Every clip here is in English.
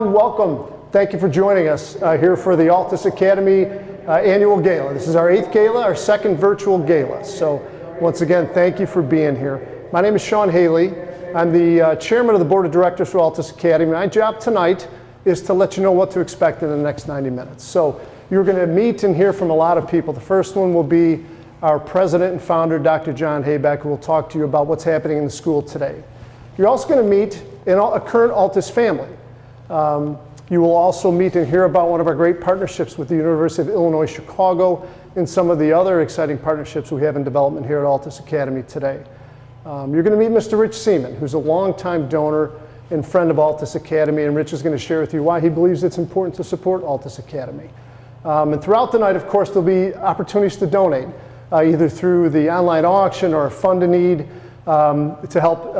Welcome. Thank you for joining us here for the Altus Academy annual gala. This is our 8th gala, our 2nd virtual gala. So once again, thank you for being here. My name is Sean Haley. I'm the chairman of the board of directors for Altus Academy. My job tonight is to let you know what to expect in the next 90 minutes. So you're going to meet and hear from a lot of people. The first one will be our president and founder, Dr. John Haybeck, who will talk to you about what's happening in the school today. You're also going to meet a current Altus family. You will also meet and hear about one of our great partnerships with the University of Illinois Chicago and some of the other exciting partnerships we have in development here at Altus Academy today. You're going to meet Mr. Rich Seaman, who's a longtime donor and friend of Altus Academy, and Rich is going to share with you why he believes it's important to support Altus Academy. And throughout the night, of course, there'll be opportunities to donate, either through the online auction or a fund in need, to help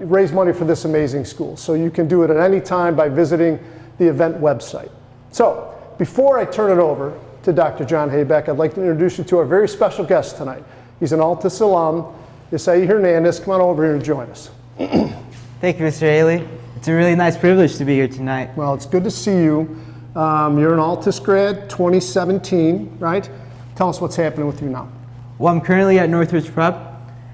raise money for this amazing school. So you can do it at any time by visiting the event website. So before I turn it over to Dr. John Haybeck, I'd like to introduce you to our very special guest tonight. He's an Altus alum, Isai Hernandez. Come on over here and join us. Thank you, Mr. Haley. It's a really nice privilege to be here tonight. Well, it's good to see you. You're an Altus grad, 2017, right? Tell us what's happening with you now. Well, I'm currently at Northridge Prep,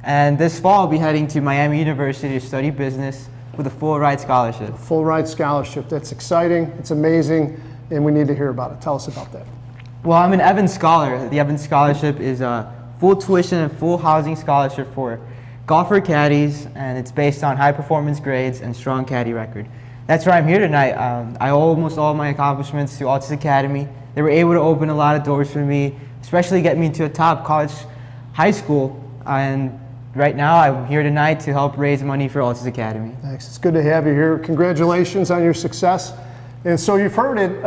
and this fall I'll be heading to Miami University to study business with a full ride scholarship. Full ride scholarship. That's exciting. It's amazing, and we need to hear about it. Tell us about that. Well, I'm an Evans Scholar. The Evans Scholarship is a full tuition and full housing scholarship for golfer caddies, and it's based on high performance grades and strong caddy record. That's why I'm here tonight. I owe almost all my accomplishments to Altus Academy. They were able to open a lot of doors for me, especially get me into a top college high school, and right now I'm here tonight to help raise money for Altus Academy. Thanks. It's good to have you here. Congratulations on your success. And so you've heard it.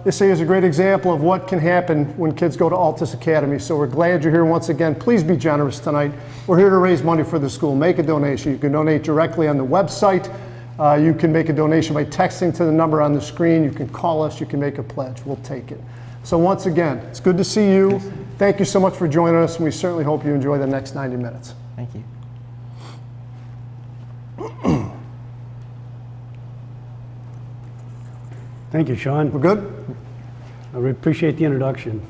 This is a great example of what can happen when kids go to Altus Academy. So we're glad you're here once again. Please be generous tonight. We're here to raise money for the school. Make a donation. You can donate directly on the website. You can make a donation by texting to the number on the screen. You can call us. You can make a pledge. We'll take it. So once again, it's good to see you. Thank you so much for joining us, and we certainly hope you enjoy the next 90 minutes. Thank you. Thank you, Sean. We're good? I really appreciate the introduction.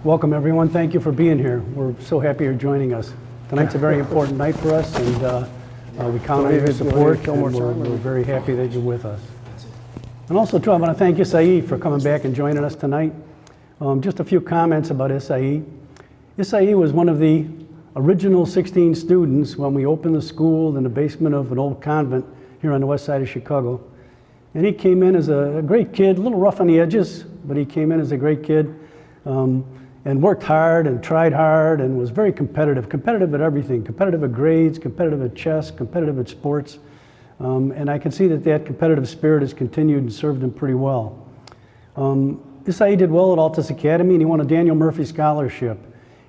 Welcome, everyone. Thank you for being here. We're so happy you're joining us. Tonight's a very important night for us, and we count on your support, and we're very happy that you're with us. And also, too, I want to thank Isai for coming back and joining us tonight. Just a few comments about Isai. Isai was one of the original 16 students when we opened the school in the basement of an old convent here on the west side of Chicago. And he came in as a great kid, a little rough on the edges, but he came in as a great kid and worked hard and tried hard and was very competitive at everything, competitive at grades, competitive at chess, competitive at sports. And I can see that competitive spirit has continued and served him pretty well. Isai did well at Altus Academy, and he won a Daniel Murphy Scholarship.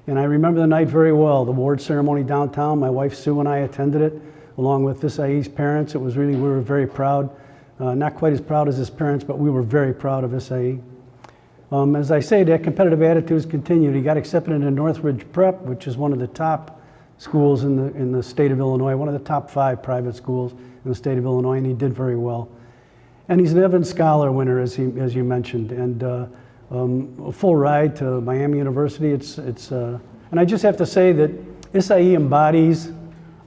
And I remember the night very well, the award ceremony downtown. My wife Sue and I attended it, along with Isai's parents. It was really, we were very proud. Not quite as proud as his parents, but we were very proud of Isai. As I say, that competitive attitude has continued. He got accepted into Northridge Prep, which is one of the top schools in the state of Illinois, one of the top 5 private schools in the state of Illinois, and he did very well. And he's an Evans Scholar winner, as you mentioned, and a full ride to Miami University. And I just have to say that Isai embodies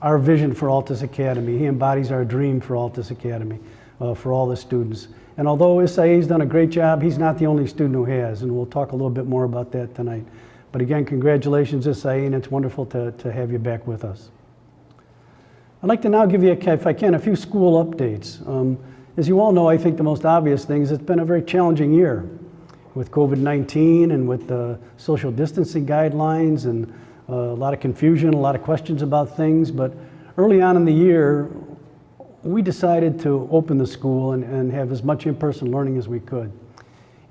our vision for Altus Academy. He embodies our dream for Altus Academy, for all the students. And although Isai's done a great job, he's not the only student who has, and we'll talk a little bit more about that tonight. But again, congratulations, Isai, and it's wonderful to have you back with us. I'd like to now give you, if I can, a few school updates. As you all know, I think the most obvious thing is it's been a very challenging year with COVID-19 and with the social distancing guidelines and a lot of confusion, a lot of questions about things. But early on in the year, we decided to open the school and have as much in-person learning as we could.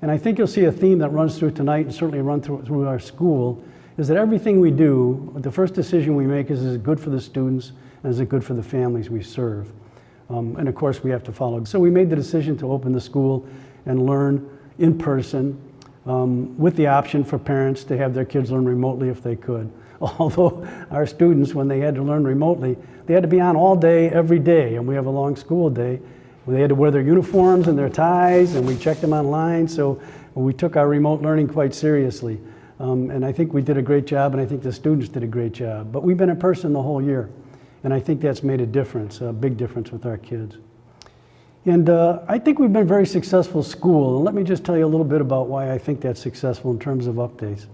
And I think you'll see a theme that runs through tonight and certainly run through our school, is that everything we do, the first decision we make is it good for the students and is it good for the families we serve? And of course we have to follow. So we made the decision to open the school and learn in person with the option for parents to have their kids learn remotely if they could. Although our students, when they had to learn remotely, they had to be on all day, every day, and we have a long school day. They had to wear their uniforms and their ties, and we checked them online, so we took our remote learning quite seriously. And I think we did a great job, and I think the students did a great job. But we've been in person the whole year, and I think that's made a difference, a big difference with our kids. And I think we've been a very successful school, and let me just tell you a little bit about why I think that's successful in terms of updates.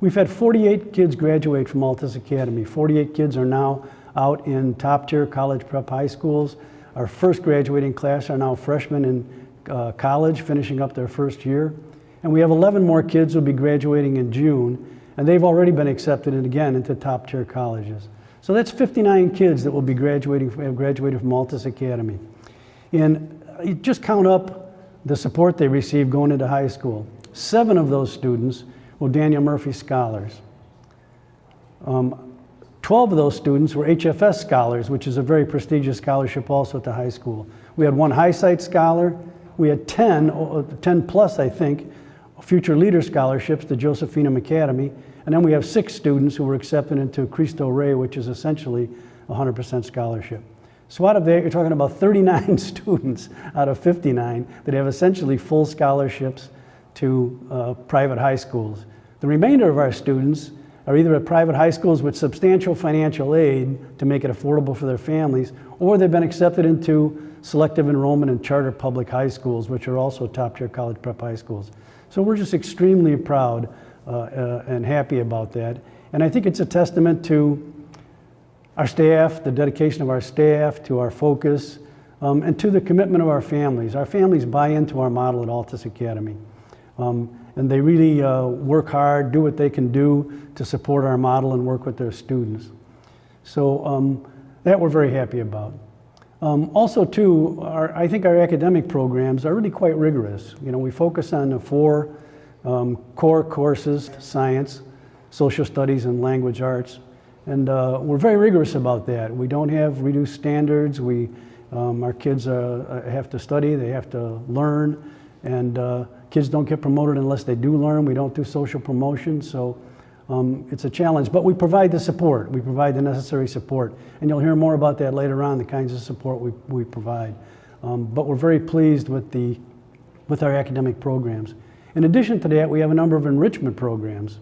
We've had 48 kids graduate from Altus Academy. 48 kids are now out in top-tier college prep high schools. Our first graduating class are now freshmen in college, finishing up their first year. And we have 11 more kids who will be graduating in June, and they've already been accepted, and again, into top-tier colleges. So that's 59 kids that will be graduated from Altus Academy. And you just count up the support they receive going into high school. 7 of those students were Daniel Murphy Scholars. 12 of those students were HFS Scholars, which is a very prestigious scholarship also at the high school. We had 1 High Site Scholar. We had 10 plus, I think, Future Leader Scholarships to Josephina Academy. And then we have 6 students who were accepted into Cristo Rey, which is essentially 100% scholarship. So out of that, you're talking about 39 students out of 59 that have essentially full scholarships to private high schools. The remainder of our students are either at private high schools with substantial financial aid to make it affordable for their families, or they've been accepted into selective enrollment in charter public high schools, which are also top-tier college prep high schools. So we're just extremely proud and happy about that. And I think it's a testament to our staff, the dedication of our staff, to our focus, and to the commitment of our families. Our families buy into our model at Altus Academy. And they really work hard, do what they can do to support our model and work with their students. So that we're very happy about. Also too, I think our academic programs are really quite rigorous. You know, we focus on the 4 core courses: science, social studies, and language arts. And we're very rigorous about that. We don't have reduced standards. Our kids have to study, they have to learn, and kids don't get promoted unless they do learn. We don't do social promotion, so it's a challenge. But we provide the support. We provide the necessary support. And you'll hear more about that later on, the kinds of support we provide. But we're very pleased with our academic programs. In addition to that, we have a number of enrichment programs.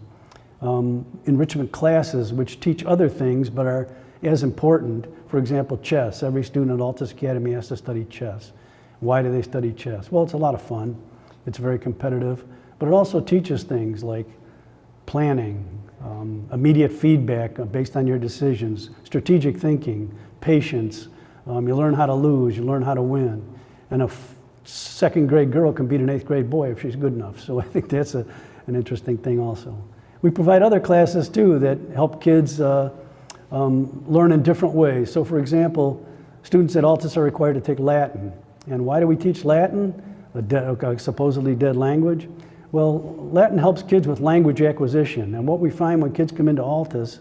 Enrichment classes which teach other things but are as important. For example, chess. Every student at Altus Academy has to study chess. Why do they study chess? Well, it's a lot of fun. It's very competitive, but it also teaches things like planning, immediate feedback based on your decisions, strategic thinking, patience. You learn how to lose, you learn how to win. And a 2nd grade girl can beat an 8th grade boy if she's good enough. So I think that's an interesting thing also. We provide other classes too that help kids learn in different ways. So for example, students at Altus are required to take Latin. And why do we teach Latin, a supposedly dead language? Well, Latin helps kids with language acquisition. And what we find when kids come into Altus,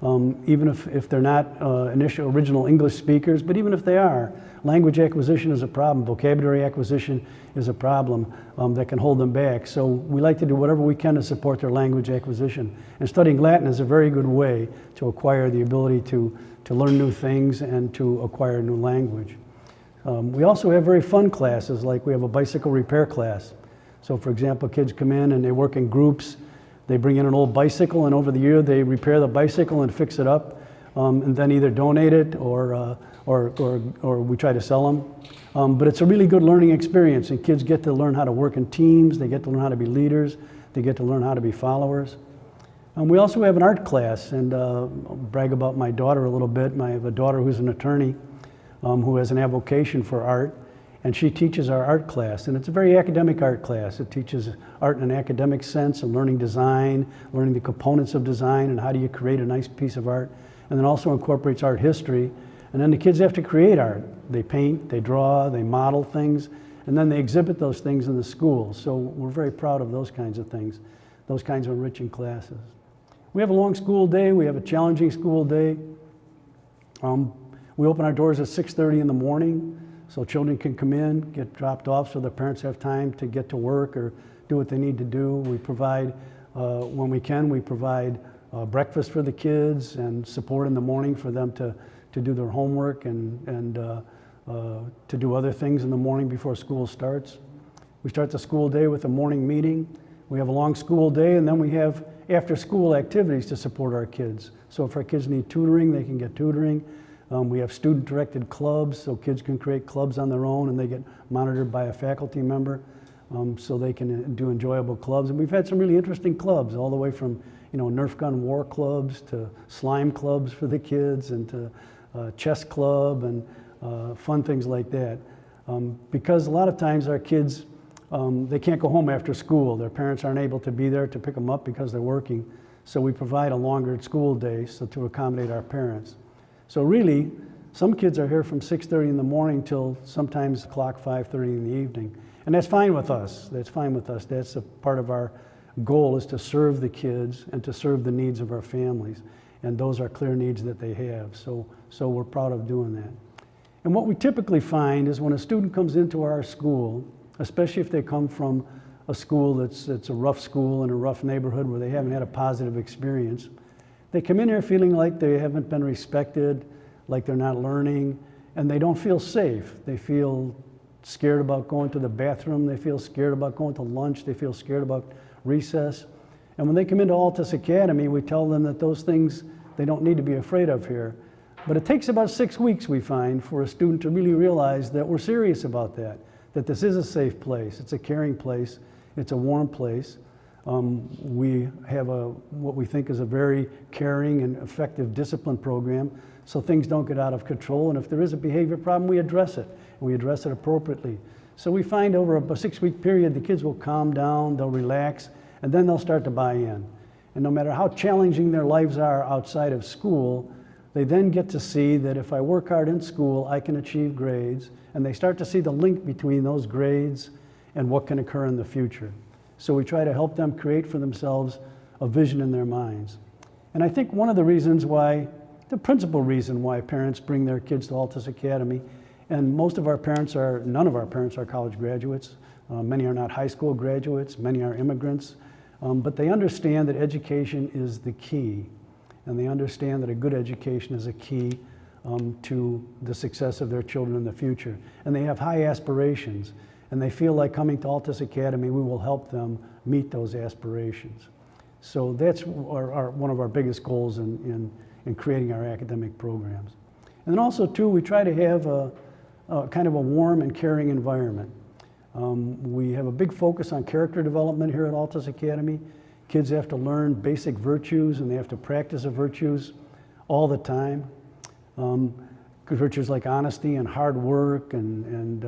even if they're not original English speakers, but even if they are, language acquisition is a problem. Vocabulary acquisition is a problem that can hold them back. So we like to do whatever we can to support their language acquisition. And studying Latin is a very good way to acquire the ability to learn new things and to acquire a new language. We also have very fun classes, like we have a bicycle repair class. So for example, kids come in and they work in groups. They bring in an old bicycle, and over the year they repair the bicycle and fix it up, and then either donate it or we try to sell them. But it's a really good learning experience, and kids get to learn how to work in teams. They get to learn how to be leaders. They get to learn how to be followers. We also have an art class, and I'll brag about my daughter a little bit. I have a daughter who's an attorney who has an avocation for art, and she teaches our art class, and it's a very academic art class. It teaches art in an academic sense and learning design, learning the components of design and how do you create a nice piece of art, and then also incorporates art history. And then the kids have to create art. They paint, they draw, they model things, and then they exhibit those things in the school. So we're very proud of those kinds of things, those kinds of enriching classes. We have a long school day. We have a challenging school day. We open our doors at 6:30 in the morning. So children can come in, get dropped off so their parents have time to get to work or do what they need to do. We provide, when we can, we provide breakfast for the kids and support in the morning for them to do their homework and to do other things in the morning before school starts. We start the school day with a morning meeting. We have a long school day, and then we have after-school activities to support our kids. So if our kids need tutoring, they can get tutoring. We have student-directed clubs, so kids can create clubs on their own, and they get monitored by a faculty member, so they can do enjoyable clubs. And we've had some really interesting clubs, all the way from Nerf gun war clubs to slime clubs for the kids, and to chess club and fun things like that. Because a lot of times our kids, they can't go home after school. Their parents aren't able to be there to pick them up because they're working. So we provide a longer school day to accommodate our parents. So really, some kids are here from 6:30 in the morning till sometimes 5:30 in the evening. And that's fine with us. That's fine with us. That's a part of our goal, is to serve the kids and to serve the needs of our families. And those are clear needs that they have. So we're proud of doing that. And what we typically find is when a student comes into our school, especially if they come from a school that's a rough school in a rough neighborhood where they haven't had a positive experience, they come in here feeling like they haven't been respected, like they're not learning, and they don't feel safe. They feel scared about going to the bathroom. They feel scared about going to lunch. They feel scared about recess. And when they come into Altus Academy, we tell them that those things they don't need to be afraid of here. But it takes about 6 weeks, we find, for a student to really realize that we're serious about that this is a safe place, it's a caring place, it's a warm place. We have what we think is a very caring and effective discipline program, so things don't get out of control. And if there is a behavior problem, we address it, and we address it appropriately. So we find over a 6-week period, the kids will calm down, they'll relax, and then they'll start to buy in. And no matter how challenging their lives are outside of school, they then get to see that if I work hard in school, I can achieve grades, and they start to see the link between those grades and what can occur in the future. So we try to help them create for themselves a vision in their minds. And I think one of the reasons why, the principal reason why parents bring their kids to Altus Academy, and none of our parents are college graduates, many are not high school graduates, many are immigrants, but they understand that education is the key. And they understand that a good education is a key to the success of their children in the future. And they have high aspirations, and they feel like coming to Altus Academy, we will help them meet those aspirations. So that's one of our biggest goals in creating our academic programs. And then also, too, we try to have a kind of a warm and caring environment. We have a big focus on character development here at Altus Academy. Kids have to learn basic virtues, and they have to practice the virtues all the time. Virtues like honesty and hard work and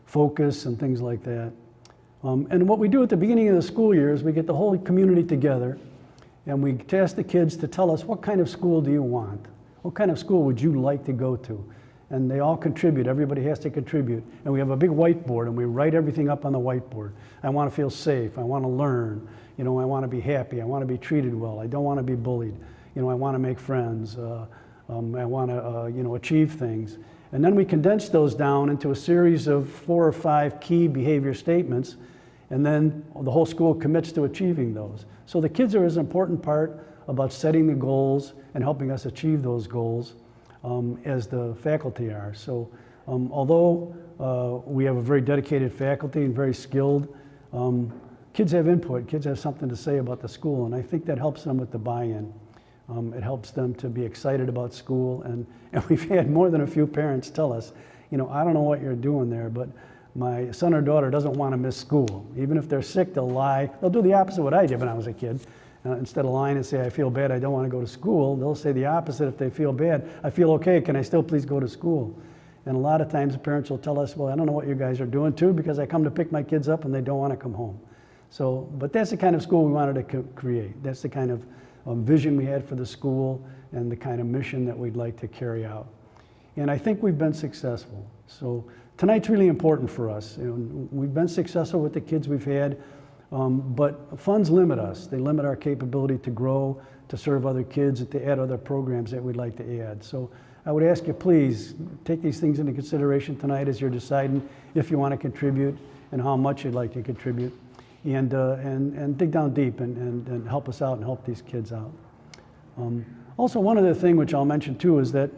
focus and things like that. And what we do at the beginning of the school year is we get the whole community together, and we ask the kids to tell us, what kind of school do you want? What kind of school would you like to go to? And they all contribute. Everybody has to contribute. And we have a big whiteboard, and we write everything up on the whiteboard. I want to feel safe. I want to learn. I want to be happy. I want to be treated well. I don't want to be bullied. I want to make friends. I want to, achieve things. And then we condense those down into a series of 4 or 5 key behavior statements, and then the whole school commits to achieving those. So the kids are as important part about setting the goals and helping us achieve those goals as the faculty are. So although we have a very dedicated faculty and very skilled, kids have input, kids have something to say about the school, and I think that helps them with the buy-in. It helps them to be excited about school, and we've had more than a few parents tell us, I don't know what you're doing there, but my son or daughter doesn't want to miss school. Even if they're sick, they'll lie. They'll do the opposite of what I did when I was a kid. Instead of lying and say, I feel bad, I don't want to go to school, they'll say the opposite. If they feel bad, I feel okay, can I still please go to school? And a lot of times the parents will tell us, well, I don't know what you guys are doing too, because I come to pick my kids up and they don't want to come home. So, but that's the kind of school we wanted to create. That's the kind of vision we had for the school and the kind of mission that we'd like to carry out. And I think we've been successful. So tonight's really important for us. We've been successful with the kids we've had, but funds limit us. They limit our capability to grow, to serve other kids, and to add other programs that we'd like to add. So I would ask you, please, take these things into consideration tonight as you're deciding if you want to contribute and how much you'd like to contribute. And dig down deep and help us out and help these kids out. Also, one other thing which I'll mention too is that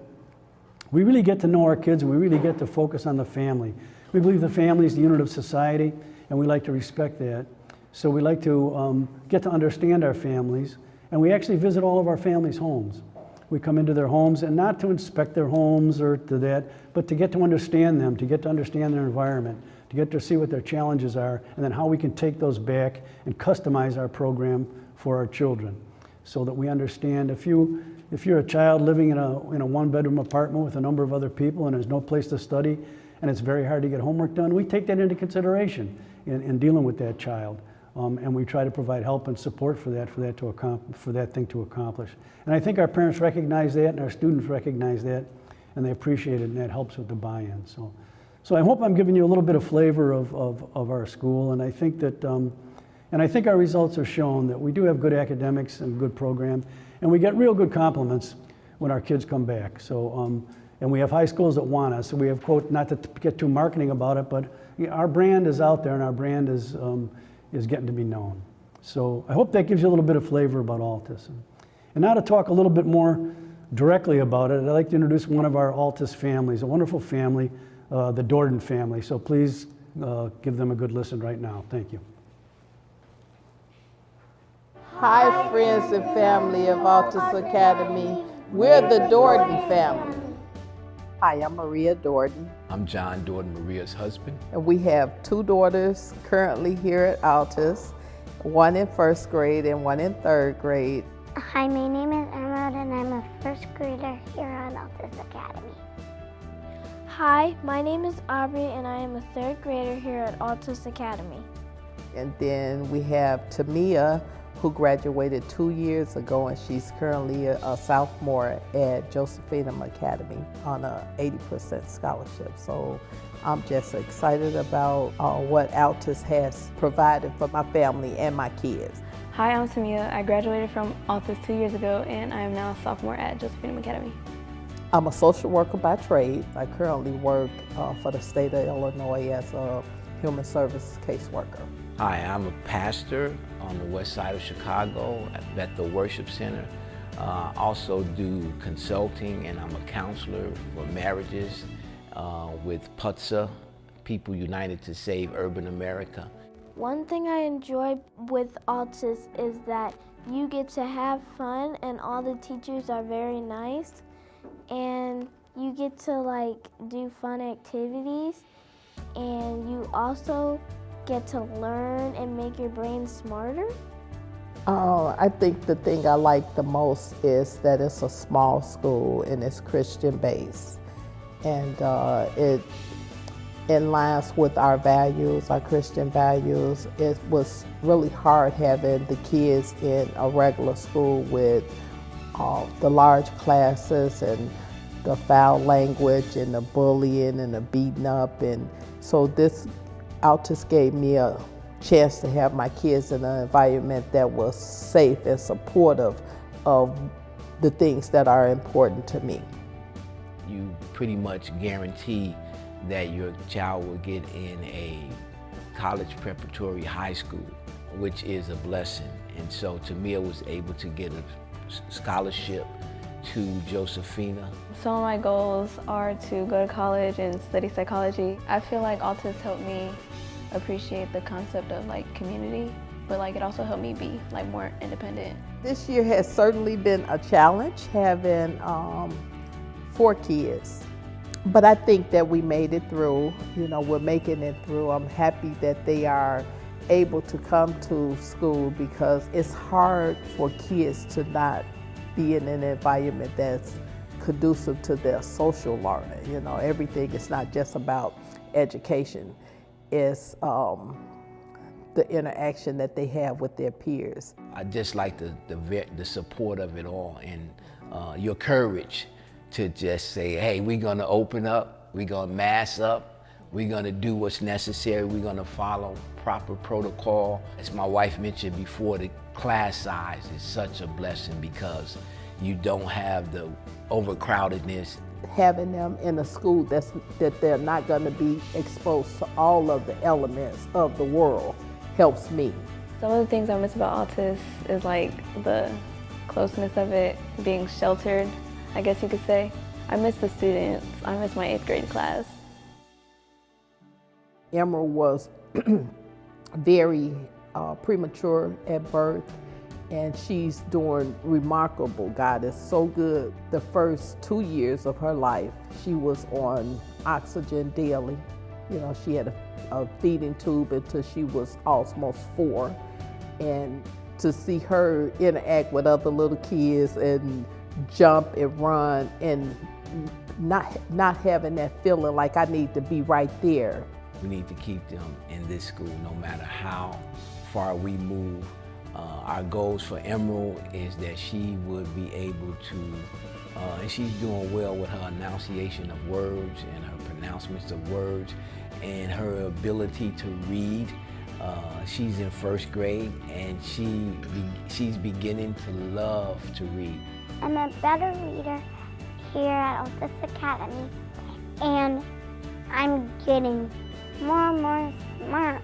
we really get to know our kids and we really get to focus on the family. We believe the family is the unit of society, and we like to respect that. So we like to get to understand our families, and we actually visit all of our families' homes. We come into their homes, and not to inspect their homes or to that, but to get to understand them, to get to understand their environment, to get to see what their challenges are, and then how we can take those back and customize our program for our children, so that we understand if you're a child living in a one-bedroom apartment with a number of other people and there's no place to study and it's very hard to get homework done, we take that into consideration in dealing with that child. And we try to provide help and support for that thing to accomplish. And I think our parents recognize that and our students recognize that, and they appreciate it, and that helps with the buy-in. So I hope I'm giving you a little bit of flavor of our school, and I think that our results have shown that we do have good academics and good program, and we get real good compliments when our kids come back. So, and we have high schools that want us. So we have, quote, not to get too marketing about it, but our brand is out there, and our brand is getting to be known. So I hope that gives you a little bit of flavor about Altus. And now to talk a little bit more directly about it, I'd like to introduce one of our Altus families, a wonderful family, the Dordan family. So please give them a good listen right now. Thank you. Hi, friends and family of Altus Academy. We're the Dordan family. Hi, I'm Maria Dordan. I'm John Dordan, Maria's husband. And we have two daughters currently here at Altus, one in first grade and one in third grade. Hi, my name is Emerald and I'm a first grader here at Altus Academy. Hi, my name is Aubrey and I am a third grader here at Altus Academy. And then we have Tamia, who graduated 2 years ago, and she's currently a sophomore at Josephina Academy on a 80% scholarship. So I'm just excited about what Altus has provided for my family and my kids. Hi, I'm Tamia. I graduated from Altus 2 years ago, and I am now a sophomore at Josephina Academy. I'm a social worker by trade. I currently work for the state of Illinois as a human service caseworker. Hi, I'm a pastor on the west side of Chicago at Bethel Worship Center. Also do consulting, and I'm a counselor for marriages with PUTSA, People United to Save Urban America. One thing I enjoy with Altus is that you get to have fun and all the teachers are very nice, and you get to do fun activities, and you also get to learn and make your brain smarter. I think the thing I like the most is that it's a small school and it's Christian based, and it aligns with our values, our Christian values. It was really hard having the kids in a regular school with the large classes and the foul language and the bullying and the beating up, and so this Altus gave me a chance to have my kids in an environment that was safe and supportive of the things that are important to me. You pretty much guarantee that your child will get in a college preparatory high school, which is a blessing. And so Tamia was able to get a scholarship to Josephina. Some of my goals are to go to college and study psychology. I feel like Altus helped me appreciate the concept of community, but it also helped me be more independent. This year has certainly been a challenge having 4 kids, but I think that we made it through. We're making it through. I'm happy that they are able to come to school, because it's hard for kids to not be in an environment that's conducive to their social learning. Everything is not just about education. It's the interaction that they have with their peers. I just like the support of it all, and your courage to just say, hey, we're gonna open up, we're gonna mass up, we're gonna do what's necessary, we're gonna follow proper protocol. As my wife mentioned before, the class size is such a blessing because you don't have the overcrowdedness. Having them in a school that they're not going to be exposed to all of the elements of the world helps me. Some of the things I miss about Altus is the closeness of it, being sheltered, I guess you could say. I miss the students. I miss my 8th grade class. Emerald was very premature at birth, and she's doing remarkable. God is so good. The first 2 years of her life, she was on oxygen daily. You know, she had a feeding tube until she was almost 4. And to see her interact with other little kids and jump and run and not having that feeling like I need to be right there. We need to keep them in this school no matter how far we move. Our goals for Emerald is that she would be able to, and she's doing well with her enunciation of words and her pronouncements of words and her ability to read. She's in 1st grade and she's beginning to love to read. I'm a better reader here at Altus Academy, and I'm getting more and more smart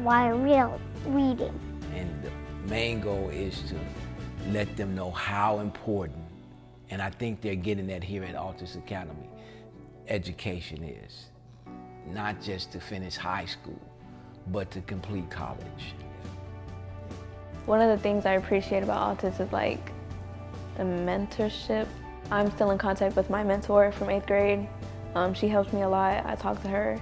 while reading. And the main goal is to let them know how important, and I think they're getting that here at Altus Academy, education is. Not just to finish high school, but to complete college. One of the things I appreciate about Altus is like the mentorship. I'm still in contact with my mentor from 8th grade. She helps me a lot. I talk to her.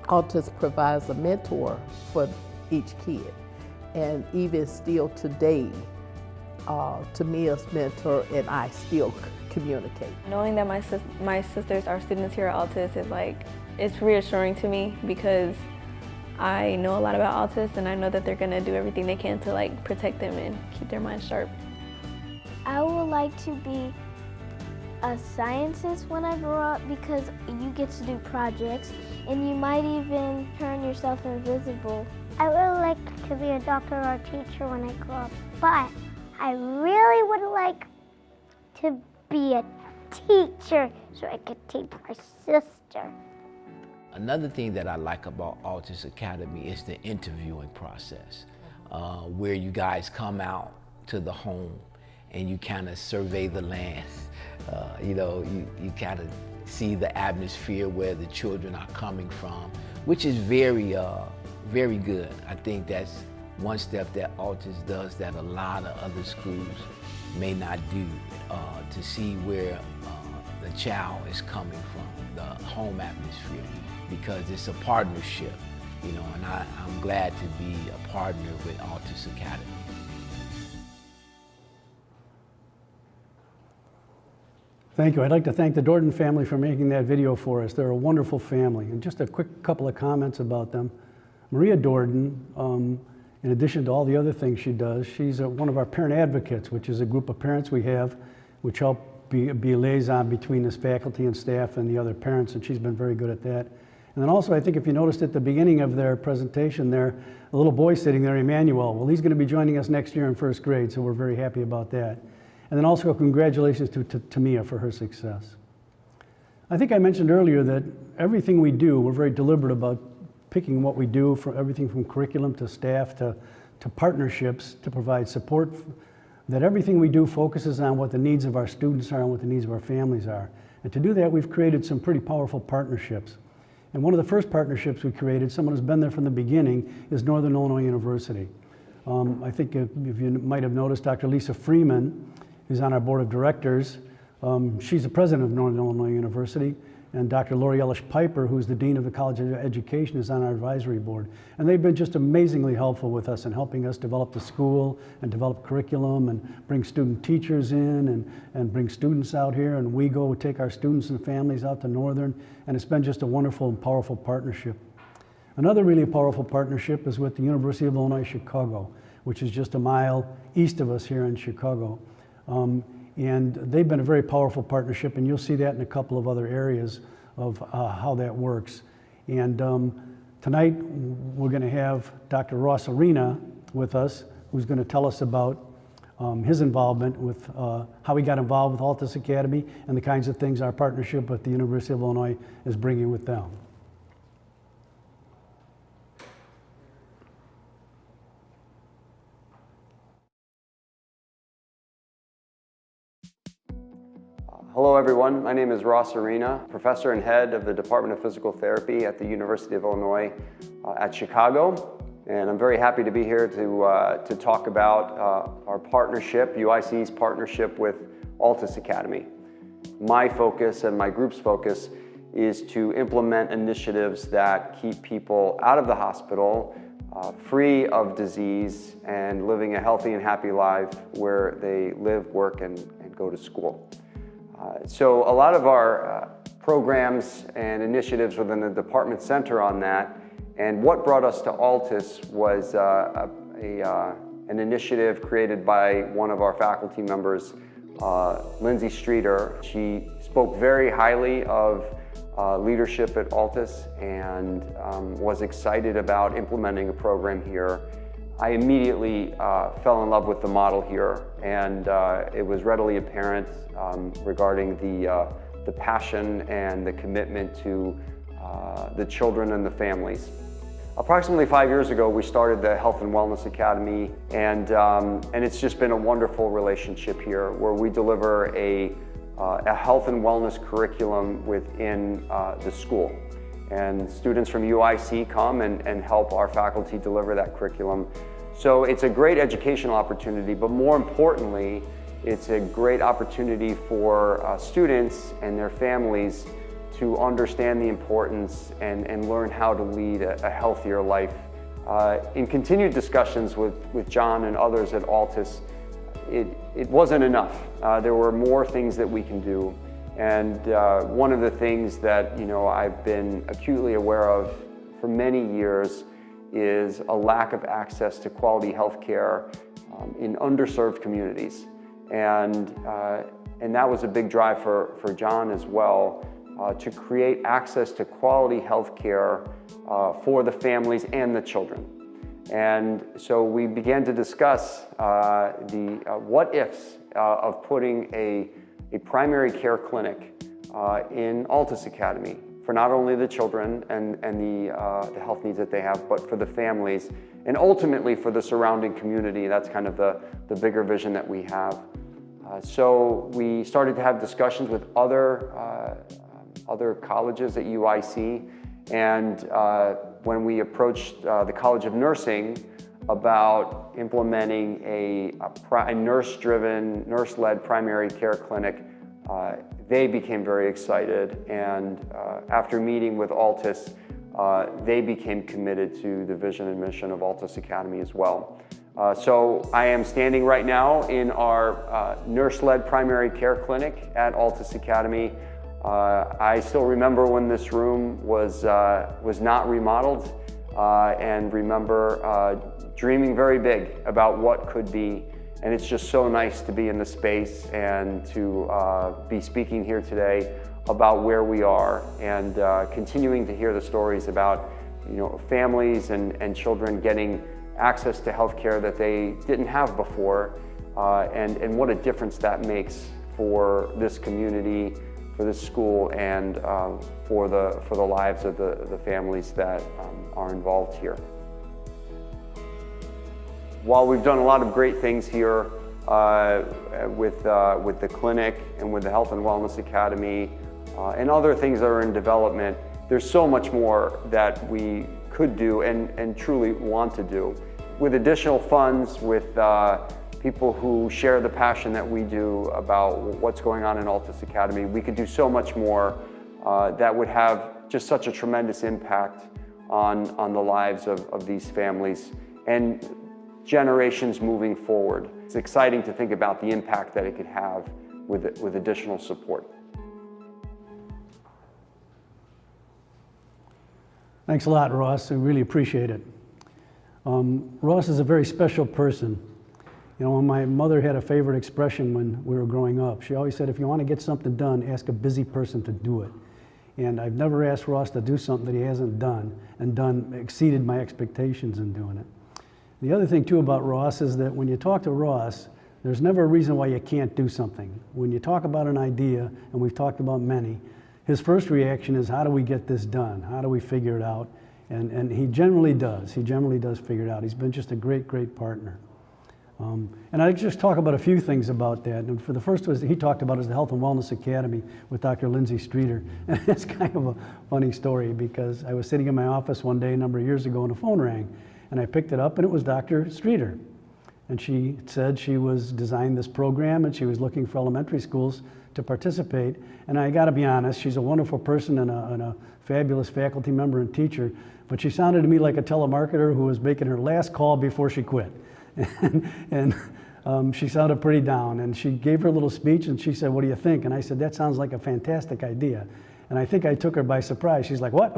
Altus provides a mentor for each kid. And even still today, Tamia's mentor and I still communicate. Knowing that my sisters are students here at Altus is like, it's reassuring to me because I know a lot about Altus and I know that they're gonna do everything they can to like protect them and keep their minds sharp. I would like to be a scientist when I grow up because you get to do projects and you might even turn yourself invisible. I would like to be a doctor or a teacher when I grow up, but I really would like to be a teacher so I could teach my sister. Another thing that I like about Altus Academy is the interviewing process, where you guys come out to the home and you kind of survey the land. You know, you kind of see the atmosphere where the children are coming from, which is very good. I think that's one step that Altus does that a lot of other schools may not do, to see where the child is coming from, the home atmosphere, because it's a partnership, you know, and I'm glad to be a partner with Altus Academy. Thank you. I'd like to thank the Dorton family for making that video for us. They're a wonderful family. And just a quick couple of comments about them. Maria Dorton, in addition to all the other things she does, she's one of our parent advocates, which is a group of parents we have which help be a liaison between this faculty and staff and the other parents, and she's been very good at that. And then also, I think if you noticed at the beginning of their presentation there, a little boy sitting there, Emmanuel. Well, he's going to be joining us next year in 1st grade, so we're very happy about that. And then also congratulations to Tamia for her success. I think I mentioned earlier that everything we do, we're very deliberate about picking what we do, from everything from curriculum to staff to partnerships to provide support, that everything we do focuses on what the needs of our students are and what the needs of our families are. And to do that, we've created some pretty powerful partnerships. And one of the first partnerships we created, someone who's been there from the beginning, is Northern Illinois University. I think if you might have noticed, Dr. Lisa Freeman is on our board of directors. She's the president of Northern Illinois University, and Dr. Lori Ellis-Piper, who's the dean of the College of Education, is on our advisory board. And they've been just amazingly helpful with us in helping us develop the school and develop curriculum and bring student teachers in and bring students out here. And we go take our students and families out to Northern, and it's been just a wonderful and powerful partnership. Another really powerful partnership is with the University of Illinois Chicago, which is just a mile east of us here in Chicago. And they've been a very powerful partnership, and you'll see that in a couple of other areas of how that works. And tonight we're going to have Dr. Ross Arena with us, who's going to tell us about his involvement with how he got involved with Altus Academy and the kinds of things our partnership with the University of Illinois is bringing with them. Hello everyone, my name is Ross Arena, professor and head of the Department of Physical Therapy at the University of Illinois at Chicago. And I'm very happy to be here to talk about our partnership, UIC's partnership with Altus Academy. My focus and my group's focus is to implement initiatives that keep people out of the hospital, free of disease, and living a healthy and happy life where they live, work, and go to school. So a lot of our programs and initiatives within the department center on that, and what brought us to Altus was an initiative created by one of our faculty members, Lindsay Streeter. She spoke very highly of leadership at Altus and was excited about implementing a program here. I immediately fell in love with the model here, and it was readily apparent regarding the passion and the commitment to the children and the families. Approximately 5 years ago, we started the Health and Wellness Academy, and it's just been a wonderful relationship here where we deliver a health and wellness curriculum within the school. And students from UIC come and help our faculty deliver that curriculum. So it's a great educational opportunity, but more importantly, it's a great opportunity for students and their families to understand the importance and learn how to lead a healthier life. In continued discussions with John and others at Altus, it wasn't enough. There were more things that we can do. And one of the things that I've been acutely aware of for many years is a lack of access to quality health care in underserved communities. And that was a big drive for John as well, to create access to quality health care for the families and the children. And so we began to discuss the what ifs of putting a primary care clinic in Altus Academy for not only the children and the health needs that they have, but for the families and ultimately for the surrounding community. That's kind of the bigger vision that we have. So we started to have discussions with other colleges at UIC, and when we approached the College of Nursing about implementing a nurse-driven, nurse-led primary care clinic, they became very excited, and after meeting with Altus, they became committed to the vision and mission of Altus Academy as well. So I am standing right now in our nurse-led primary care clinic at Altus Academy. I still remember when this room was not remodeled, and remember dreaming very big about what could be. And it's just so nice to be in the space and to be speaking here today about where we are and continuing to hear the stories about families and children getting access to health care that they didn't have before, and what a difference that makes for this community, for this school, and for the lives of the families that are involved here. While we've done a lot of great things here with the clinic and with the Health and Wellness Academy and other things that are in development, there's so much more that we could do and truly want to do. With additional funds, with people who share the passion that we do about what's going on in Altus Academy, we could do so much more that would have just such a tremendous impact on the lives of these families and generations moving forward. It's exciting to think about the impact that it could have with additional support. Thanks a lot, Ross. I really appreciate it. Ross is a very special person. My mother had a favorite expression when we were growing up. She always said, if you want to get something done, ask a busy person to do it. And I've never asked Ross to do something that he hasn't done and exceeded my expectations in doing it. The other thing too about Ross is that when you talk to Ross, there's never a reason why you can't do something. When you talk about an idea, and we've talked about many, his first reaction is, how do we get this done? How do we figure it out? And he generally does. He generally does figure it out. He's been just a great, great partner. And I just talk about a few things about that. And for the first was he talked about is the Health and Wellness Academy with Dr. Lindsay Streeter. And it's kind of a funny story because I was sitting in my office one day a number of years ago and a phone rang. And I picked it up and it was Dr. Streeter. And she said she was designed this program and she was looking for elementary schools to participate. And I gotta be honest, she's a wonderful person and a fabulous faculty member and teacher, but she sounded to me like a telemarketer who was making her last call before she quit. And she sounded pretty down, and she gave her little speech and she said, "What do you think?" And I said, "That sounds like a fantastic idea." And I think I took her by surprise. She's like, "What?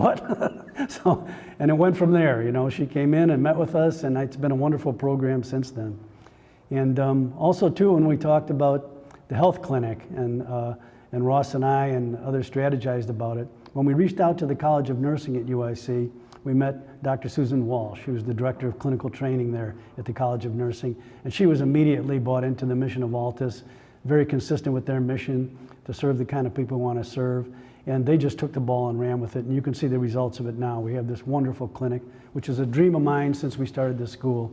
So, and it went from there. You know, she came in and met with us, and it's been a wonderful program since then. And also too, when we talked about the health clinic, and Ross and I and others strategized about it, when we reached out to the College of Nursing at UIC, we met Dr. Susan Walsh, who was the director of clinical training there at the College of Nursing, and she was immediately bought into the mission of Altus, very consistent with their mission to serve the kind of people we want to serve, and they just took the ball and ran with it, and you can see the results of it now. We have this wonderful clinic, which is a dream of mine since we started this school,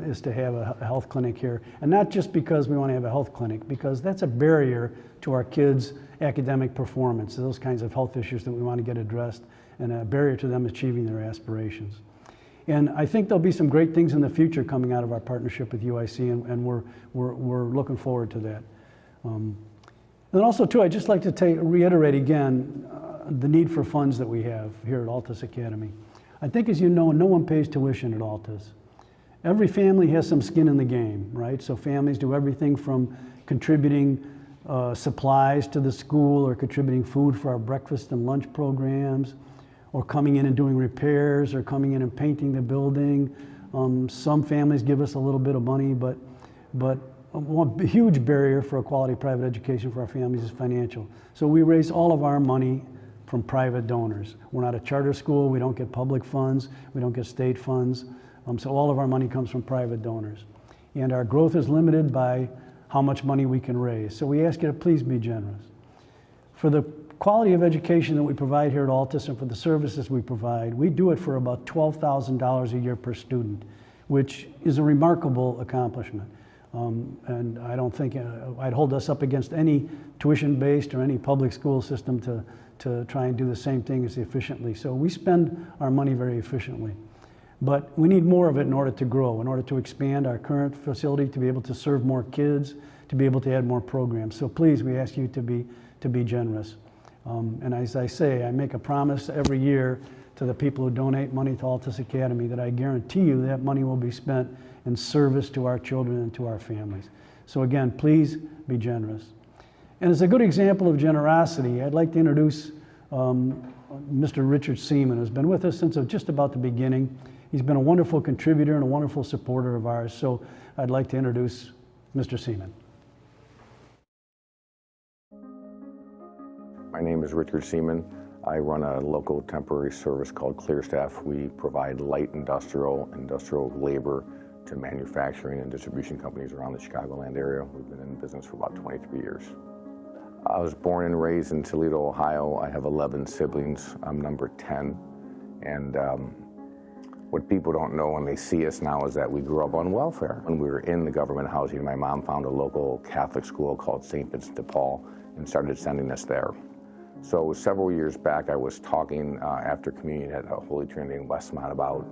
is to have a health clinic here. And not just because we want to have a health clinic, because that's a barrier to our kids' academic performance, those kinds of health issues that we want to get addressed, and a barrier to them achieving their aspirations. And I think there'll be some great things in the future coming out of our partnership with UIC, and we're looking forward to that. And also too, I'd just like to reiterate again the need for funds that we have here at Altus Academy. I think, as you know, no one pays tuition at Altus. Every family has some skin in the game, right? So families do everything from contributing supplies to the school, or contributing food for our breakfast and lunch programs, or coming in and doing repairs, or coming in and painting the building. Some families give us a little bit of money, but one huge barrier for a quality private education for our families is financial. So we raise all of our money from private donors. We're not a charter school, we don't get public funds, we don't get state funds. So all of our money comes from private donors. And our growth is limited by how much money we can raise. So we ask you to please be generous. For the quality of education that we provide here at Altus and for the services we provide, we do it for about $12,000 a year per student, which is a remarkable accomplishment. And I don't think I'd hold us up against any tuition-based or any public school system to try and do the same thing as efficiently. So we spend our money very efficiently. But we need more of it in order to grow, in order to expand our current facility, to be able to serve more kids, to be able to add more programs. So please, we ask you to be generous. And as I say, I make a promise every year to the people who donate money to Altus Academy that I guarantee you that money will be spent in service to our children and to our families. So again, please be generous. And as a good example of generosity, I'd like to introduce Mr. Richard Seaman, who's been with us since just about the beginning. He's been a wonderful contributor and a wonderful supporter of ours. So I'd like to introduce Mr. Seaman. My name is Richard Seaman. I run a local temporary service called ClearStaff. We provide light industrial labor to manufacturing and distribution companies around the Chicagoland area. We've been in business for about 23 years. I was born and raised in Toledo, Ohio. I have 11 siblings. I'm number 10. And what people don't know when they see us now is that we grew up on welfare. When we were in the government housing, my mom found a local Catholic school called St. Vincent de Paul and started sending us there. So several years back, I was talking after communion at Holy Trinity in Westmont about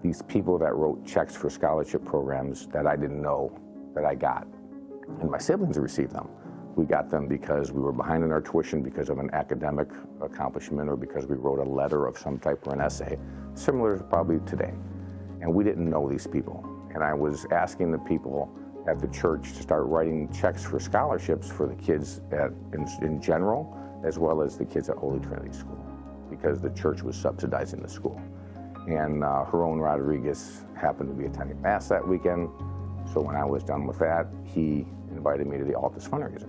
these people that wrote checks for scholarship programs that I didn't know that I got. And my siblings received them. We got them because we were behind in our tuition because of an academic accomplishment, or because we wrote a letter of some type or an essay, similar to probably today. And we didn't know these people. And I was asking the people at the church to start writing checks for scholarships for the kids in general, as well as the kids at Holy Trinity School, because the church was subsidizing the school. And Jeroen Rodriguez happened to be attending Mass that weekend, so when I was done with that, he invited me to the Altus fundraiser.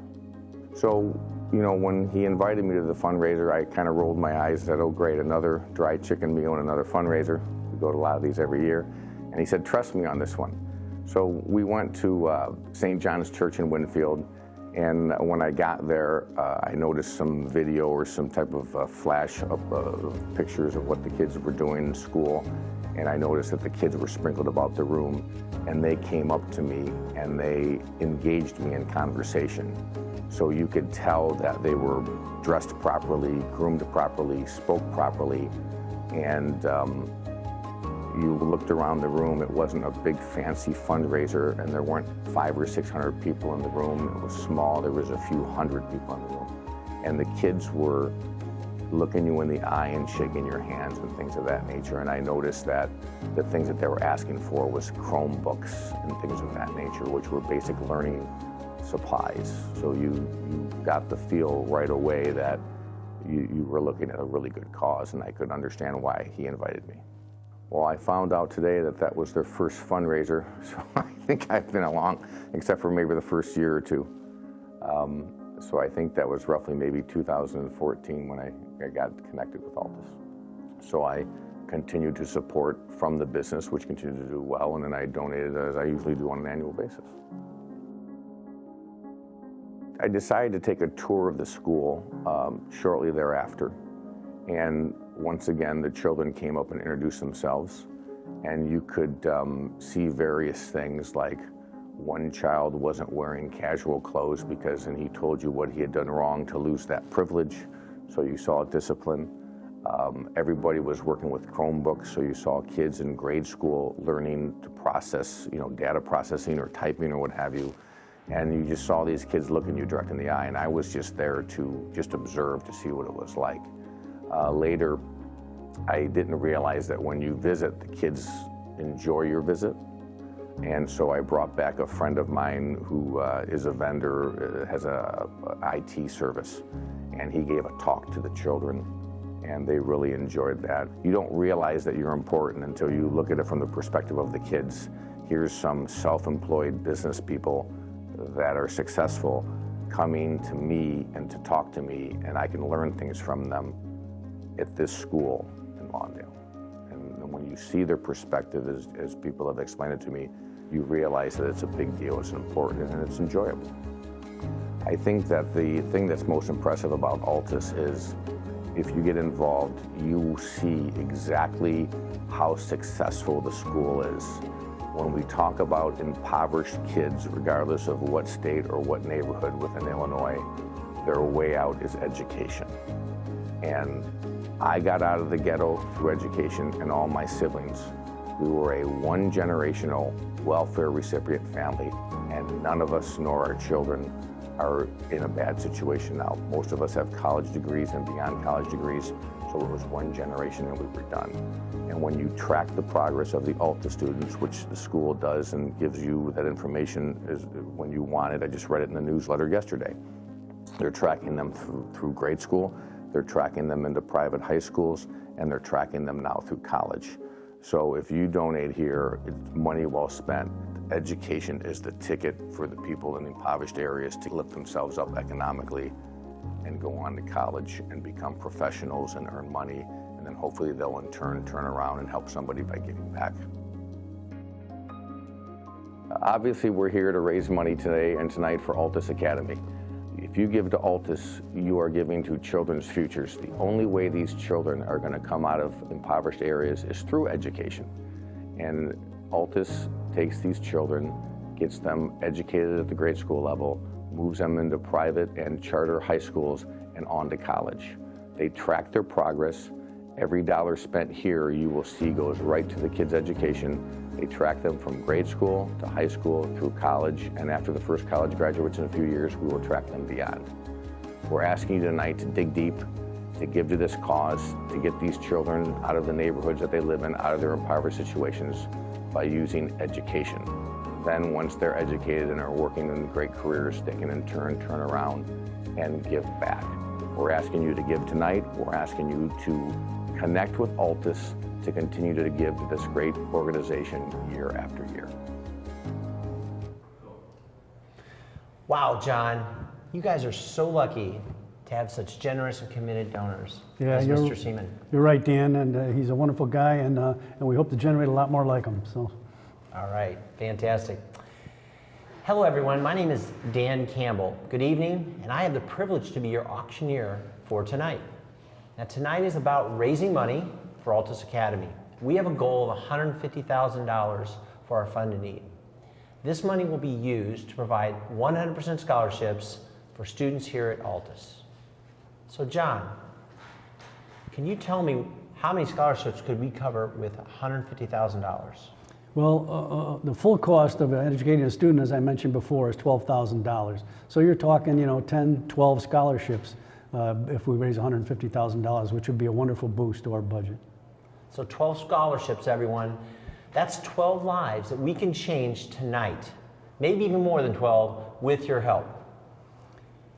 So, you know, when he invited me to the fundraiser, I kind of rolled my eyes and said, oh great, another dry chicken meal and another fundraiser. We go to a lot of these every year. And he said, trust me on this one. So we went to St. John's Church in Winfield, And when I got there, I noticed some video or some type of flash of pictures of what the kids were doing in school. And I noticed that the kids were sprinkled about the room, and they came up to me and they engaged me in conversation. So you could tell that they were dressed properly, groomed properly, spoke properly, and you looked around the room. It wasn't a big fancy fundraiser, and there weren't 500 or 600 people in the room. It was small. There was a few hundred people in the room, and the kids were looking you in the eye and shaking your hands and things of that nature. And I noticed that the things that they were asking for was Chromebooks and things of that nature, which were basic learning supplies. So you got the feel right away that you were looking at a really good cause, and I could understand why he invited me. Well, I found out today that that was their first fundraiser, so I think I've been along, except for maybe the first year or two. So I think that was roughly maybe 2014 when I got connected with Altus. So I continued to support from the business, which continued to do well, and then I donated as I usually do on an annual basis. I decided to take a tour of the school shortly thereafter. And once again, the children came up and introduced themselves. And you could see various things, like one child wasn't wearing casual clothes and he told you what he had done wrong to lose that privilege. So you saw discipline. Everybody was working with Chromebooks, so you saw kids in grade school learning to process, data processing or typing or what have you. And you just saw these kids looking you direct in the eye, and I was just there to just observe to see what it was like. Later, I didn't realize that when you visit, the kids enjoy your visit. And so I brought back a friend of mine who is a vendor, has a IT service, and he gave a talk to the children, and they really enjoyed that. You don't realize that you're important until you look at it from the perspective of the kids. Here's some self-employed business people that are successful coming to me and to talk to me, and I can learn things from them at this school in Lawndale. And when you see their perspective, as people have explained it to me, you realize that it's a big deal, it's important, and it's enjoyable. I think that the thing that's most impressive about Altus is if you get involved, you see exactly how successful the school is. When we talk about impoverished kids, regardless of what state or what neighborhood within Illinois, their way out is education. And I got out of the ghetto through education, and all my siblings. We were a one-generational welfare recipient family, and none of us nor our children are in a bad situation now. Most of us have college degrees and beyond college degrees, so it was one generation and we were done. And when you track the progress of the Altus students, which the school does and gives you that information when you want it, I just read it in the newsletter yesterday. They're tracking them through grade school, they're tracking them into private high schools, and they're tracking them now through college. So if you donate here, it's money well spent. Education is the ticket for the people in impoverished areas to lift themselves up economically and go on to college and become professionals and earn money, and then hopefully they'll in turn turn around and help somebody by giving back. Obviously, we're here to raise money today and tonight for Altus Academy. If you give to Altus, you are giving to children's futures. The only way these children are going to come out of impoverished areas is through education. And Altus takes these children, gets them educated at the grade school level, moves them into private and charter high schools and on to college. They track their progress. Every dollar spent here, you will see, goes right to the kids' education. They track them from grade school to high school through college, and after the first college graduates in a few years, we will track them beyond. We're asking you tonight to dig deep, to give to this cause, to get these children out of the neighborhoods that they live in, out of their impoverished situations by using education. Then once they're educated and are working in great careers, they can in turn turn around and give back. We're asking you to give tonight. We're asking you to connect with Altus to continue to give to this great organization year after year. Wow, John, you guys are so lucky to have such generous and committed donors as Mr. Seaman. You're right, Dan, and he's a wonderful guy, and we hope to generate a lot more like him. So. All right, fantastic. Hello everyone, my name is Dan Campbell. Good evening, and I have the privilege to be your auctioneer for tonight. Now tonight is about raising money for Altus Academy. We have a goal of $150,000 for our fund in need. This money will be used to provide 100% scholarships for students here at Altus. So John, can you tell me how many scholarships could we cover with $150,000? Well, the full cost of educating a student, as I mentioned before, is $12,000. So you're talking, 10, 12 scholarships if we raise $150,000, which would be a wonderful boost to our budget. So 12 scholarships, everyone. That's 12 lives that we can change tonight. Maybe even more than 12 with your help.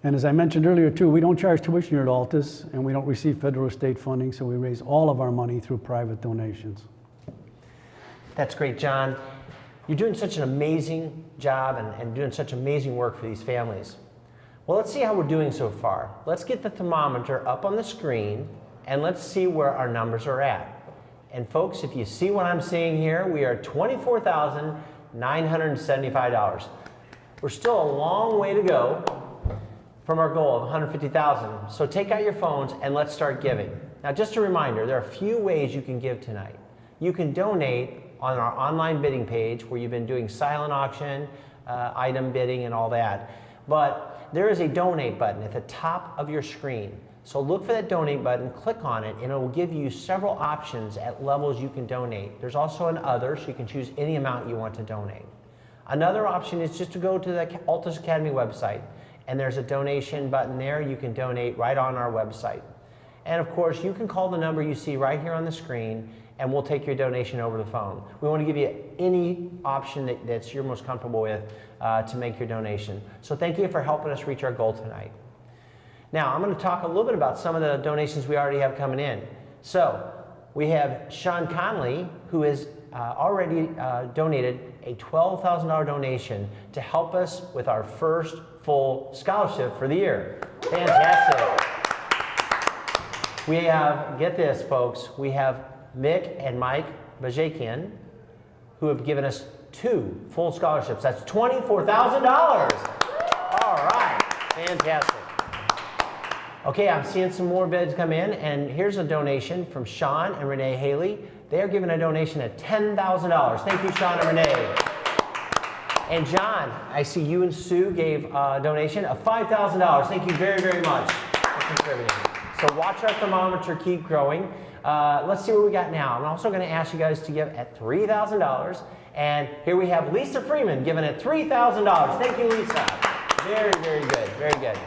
And as I mentioned earlier too, we don't charge tuition here at Altus, and we don't receive federal or state funding, so we raise all of our money through private donations. That's great, John. You're doing such an amazing job and doing such amazing work for these families. Well, let's see how we're doing so far. Let's get the thermometer up on the screen and let's see where our numbers are at. And folks, if you see what I'm seeing here, we are $24,975. We're still a long way to go from our goal of $150,000. So take out your phones and let's start giving. Now, just a reminder, there are a few ways you can give tonight. You can donate on our online bidding page where you've been doing silent auction, item bidding and all that. But there is a donate button at the top of your screen. So look for that donate button, click on it, and it will give you several options at levels you can donate. There's also an other, so you can choose any amount you want to donate. Another option is just to go to the Altus Academy website, and there's a donation button there. You can donate right on our website. And of course, you can call the number you see right here on the screen, and we'll take your donation over the phone. We want to give you any option that's you're most comfortable with to make your donation. So thank you for helping us reach our goal tonight. Now, I'm going to talk a little bit about some of the donations we already have coming in. So we have Sean Conley, who has already donated a $12,000 donation to help us with our first full scholarship for the year. Fantastic. We have, get this folks, we have Mick and Mike Mcjake, who have given us 2 full scholarships. That's $24,000. All right, fantastic. Okay, I'm seeing some more bids come in, and here's a donation from Sean and Renee Haley. They are giving a donation of $10,000. Thank you, Sean and Renee. And John, I see you and Sue gave a donation of $5,000. Thank you very, very much for contributing. So watch our thermometer keep growing. Let's see what we got now. I'm also going to ask you guys to give at $3,000. And here we have Lisa Freeman giving at $3,000. Thank you, Lisa. Very, very good. Very good.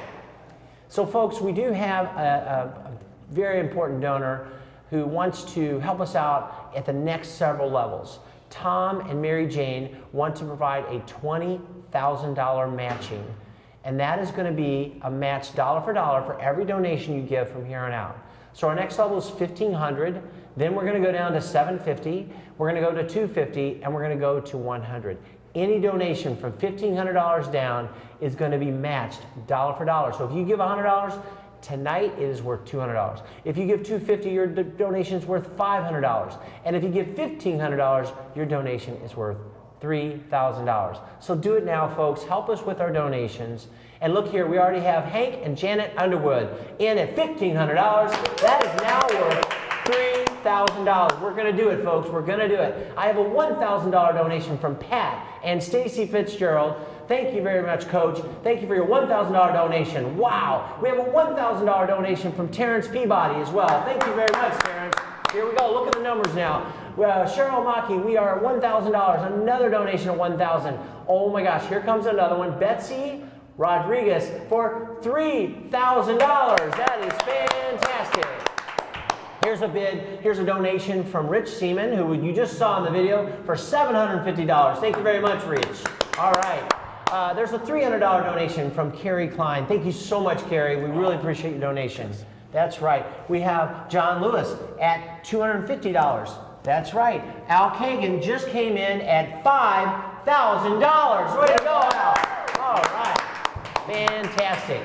So folks, we do have a very important donor who wants to help us out at the next several levels. Tom and Mary Jane want to provide a $20,000 matching, and that is going to be a match dollar for dollar for every donation you give from here on out. So our next level is $1,500, then we're going to go down to $750, we're going to go to $250, and we're going to go to $100. Any donation from $1,500 down is going to be matched dollar for dollar. So if you give $100, tonight it is worth $200. If you give $250, your donation is worth $500. And if you give $1,500, your donation is worth $3,000. So do it now, folks. Help us with our donations. And look here, we already have Hank and Janet Underwood in at $1,500. That is now worth $3,000. We're going to do it, folks. We're going to do it. I have a $1,000 donation from Pat and Stacy Fitzgerald. Thank you very much, Coach. Thank you for your $1,000 donation. Wow. We have a $1,000 donation from Terrence Peabody as well. Thank you very much, Terrence. Here we go. Look at the numbers now. Cheryl Maki, we are at $1,000. Another donation of $1,000. Oh my gosh, here comes another one. Betsy Rodriguez for $3,000. That is fantastic. Here's a bid. Here's a donation from Rich Seaman, who you just saw in the video, for $750. Thank you very much, Rich. All right. There's a $300 donation from Carrie Klein. Thank you so much, Carrie. We really appreciate your donations. That's right. We have John Lewis at $250. That's right. Al Kagan just came in at $5,000. Way to go, Al. All right. Fantastic.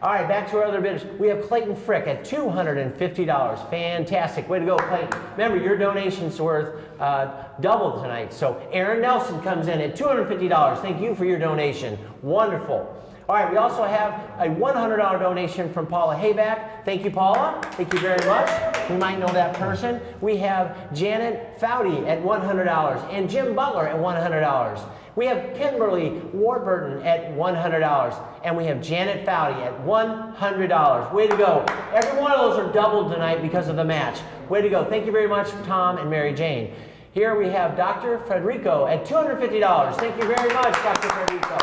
All right, back to our other bidders. We have Clayton Frick at $250. Fantastic. Way to go, Clayton. Remember, your donation's worth double tonight. So Aaron Nelson comes in at $250. Thank you for your donation. Wonderful. All right, we also have a $100 donation from Paula Hayback. Thank you, Paula. Thank you very much. We might know that person. We have Janet Foudy at $100 and Jim Butler at $100. We have Kimberly Warburton at $100, and we have Janet Foudy at $100. Way to go. Every one of those are doubled tonight because of the match. Way to go. Thank you very much, Tom and Mary Jane. Here we have Dr. Federico at $250. Thank you very much, Dr. Federico.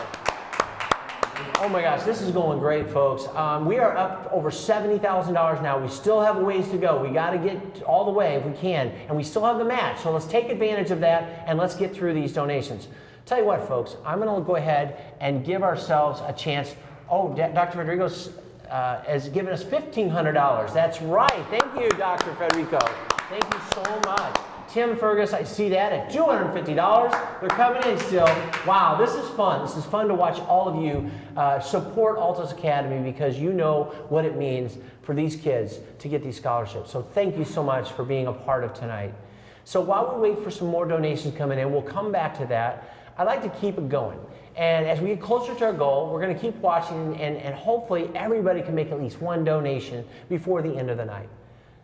Oh my gosh, this is going great, folks. We are up over $70,000 now. We still have a ways to go. We got to get all the way if we can, and we still have the match. So let's take advantage of that, and let's get through these donations. Tell you what, folks, I'm going to go ahead and give ourselves a chance. Oh, Dr. Federico has given us $1,500. That's right. Thank you, Dr. Federico. Thank you so much. Tim Fergus, I see that at $250. They're coming in still. Wow, this is fun. This is fun to watch all of you support Altus Academy, because you know what it means for these kids to get these scholarships. So thank you so much for being a part of tonight. So while we wait for some more donations coming in, we'll come back to that. I'd like to keep it going. And as we get closer to our goal, we're going to keep watching, and hopefully everybody can make at least one donation before the end of the night.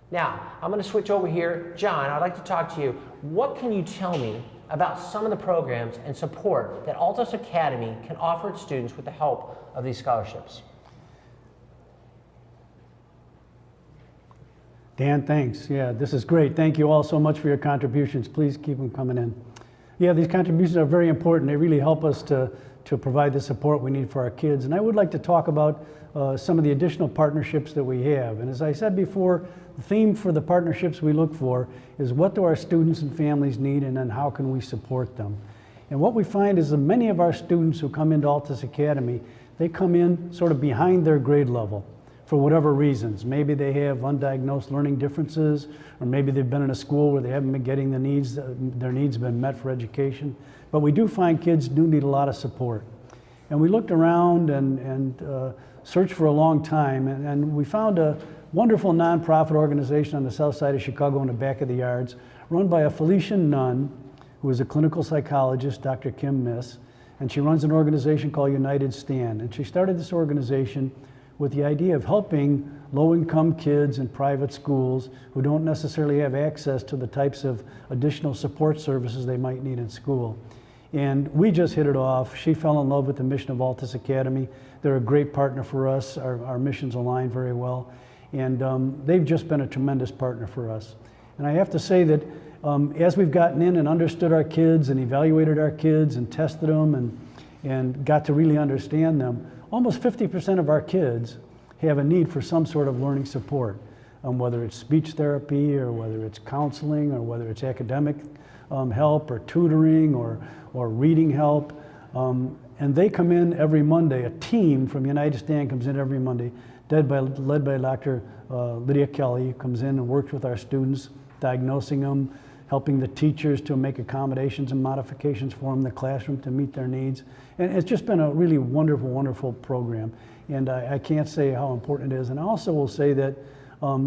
Now, I'm going to switch over here. John, I'd like to talk to you. What can you tell me about some of the programs and support that Altus Academy can offer its students with the help of these scholarships? Dan, thanks. Yeah, this is great. Thank you all so much for your contributions. Please keep them coming in. Yeah, these contributions are very important. They really help us to provide the support we need for our kids. And I would like to talk about some of the additional partnerships that we have. And as I said before, the theme for the partnerships we look for is what do our students and families need, and then how can we support them. And what we find is that many of our students who come into Altus Academy, they come in sort of behind their grade level for whatever reasons. Maybe they have undiagnosed learning differences, or maybe they've been in a school where they haven't been getting the needs, their needs have been met for education. But we do find kids do need a lot of support. And we looked around and searched for a long time, and we found a wonderful nonprofit organization on the south side of Chicago in the back of the yards, run by a Felician nun, who is a clinical psychologist, Dr. Kim Miss, and she runs an organization called United Stand. And she started this organization with the idea of helping low-income kids in private schools who don't necessarily have access to the types of additional support services they might need in school. And we just hit it off. She fell in love with the mission of Altus Academy. They're a great partner for us. Our missions align very well. And they've just been a tremendous partner for us. And I have to say that as we've gotten in and understood our kids and evaluated our kids and tested them and got to really understand them, almost 50% of our kids have a need for some sort of learning support, whether it's speech therapy or whether it's counseling or whether it's academic help or tutoring or reading help. And they come in every Monday. A team from United Stand comes in every Monday, led by Dr. Lydia Kelly, who comes in and works with our students, diagnosing them, helping the teachers to make accommodations and modifications for them in the classroom to meet their needs. And it's just been a really wonderful, wonderful program. And I can't say how important it is. And I also will say that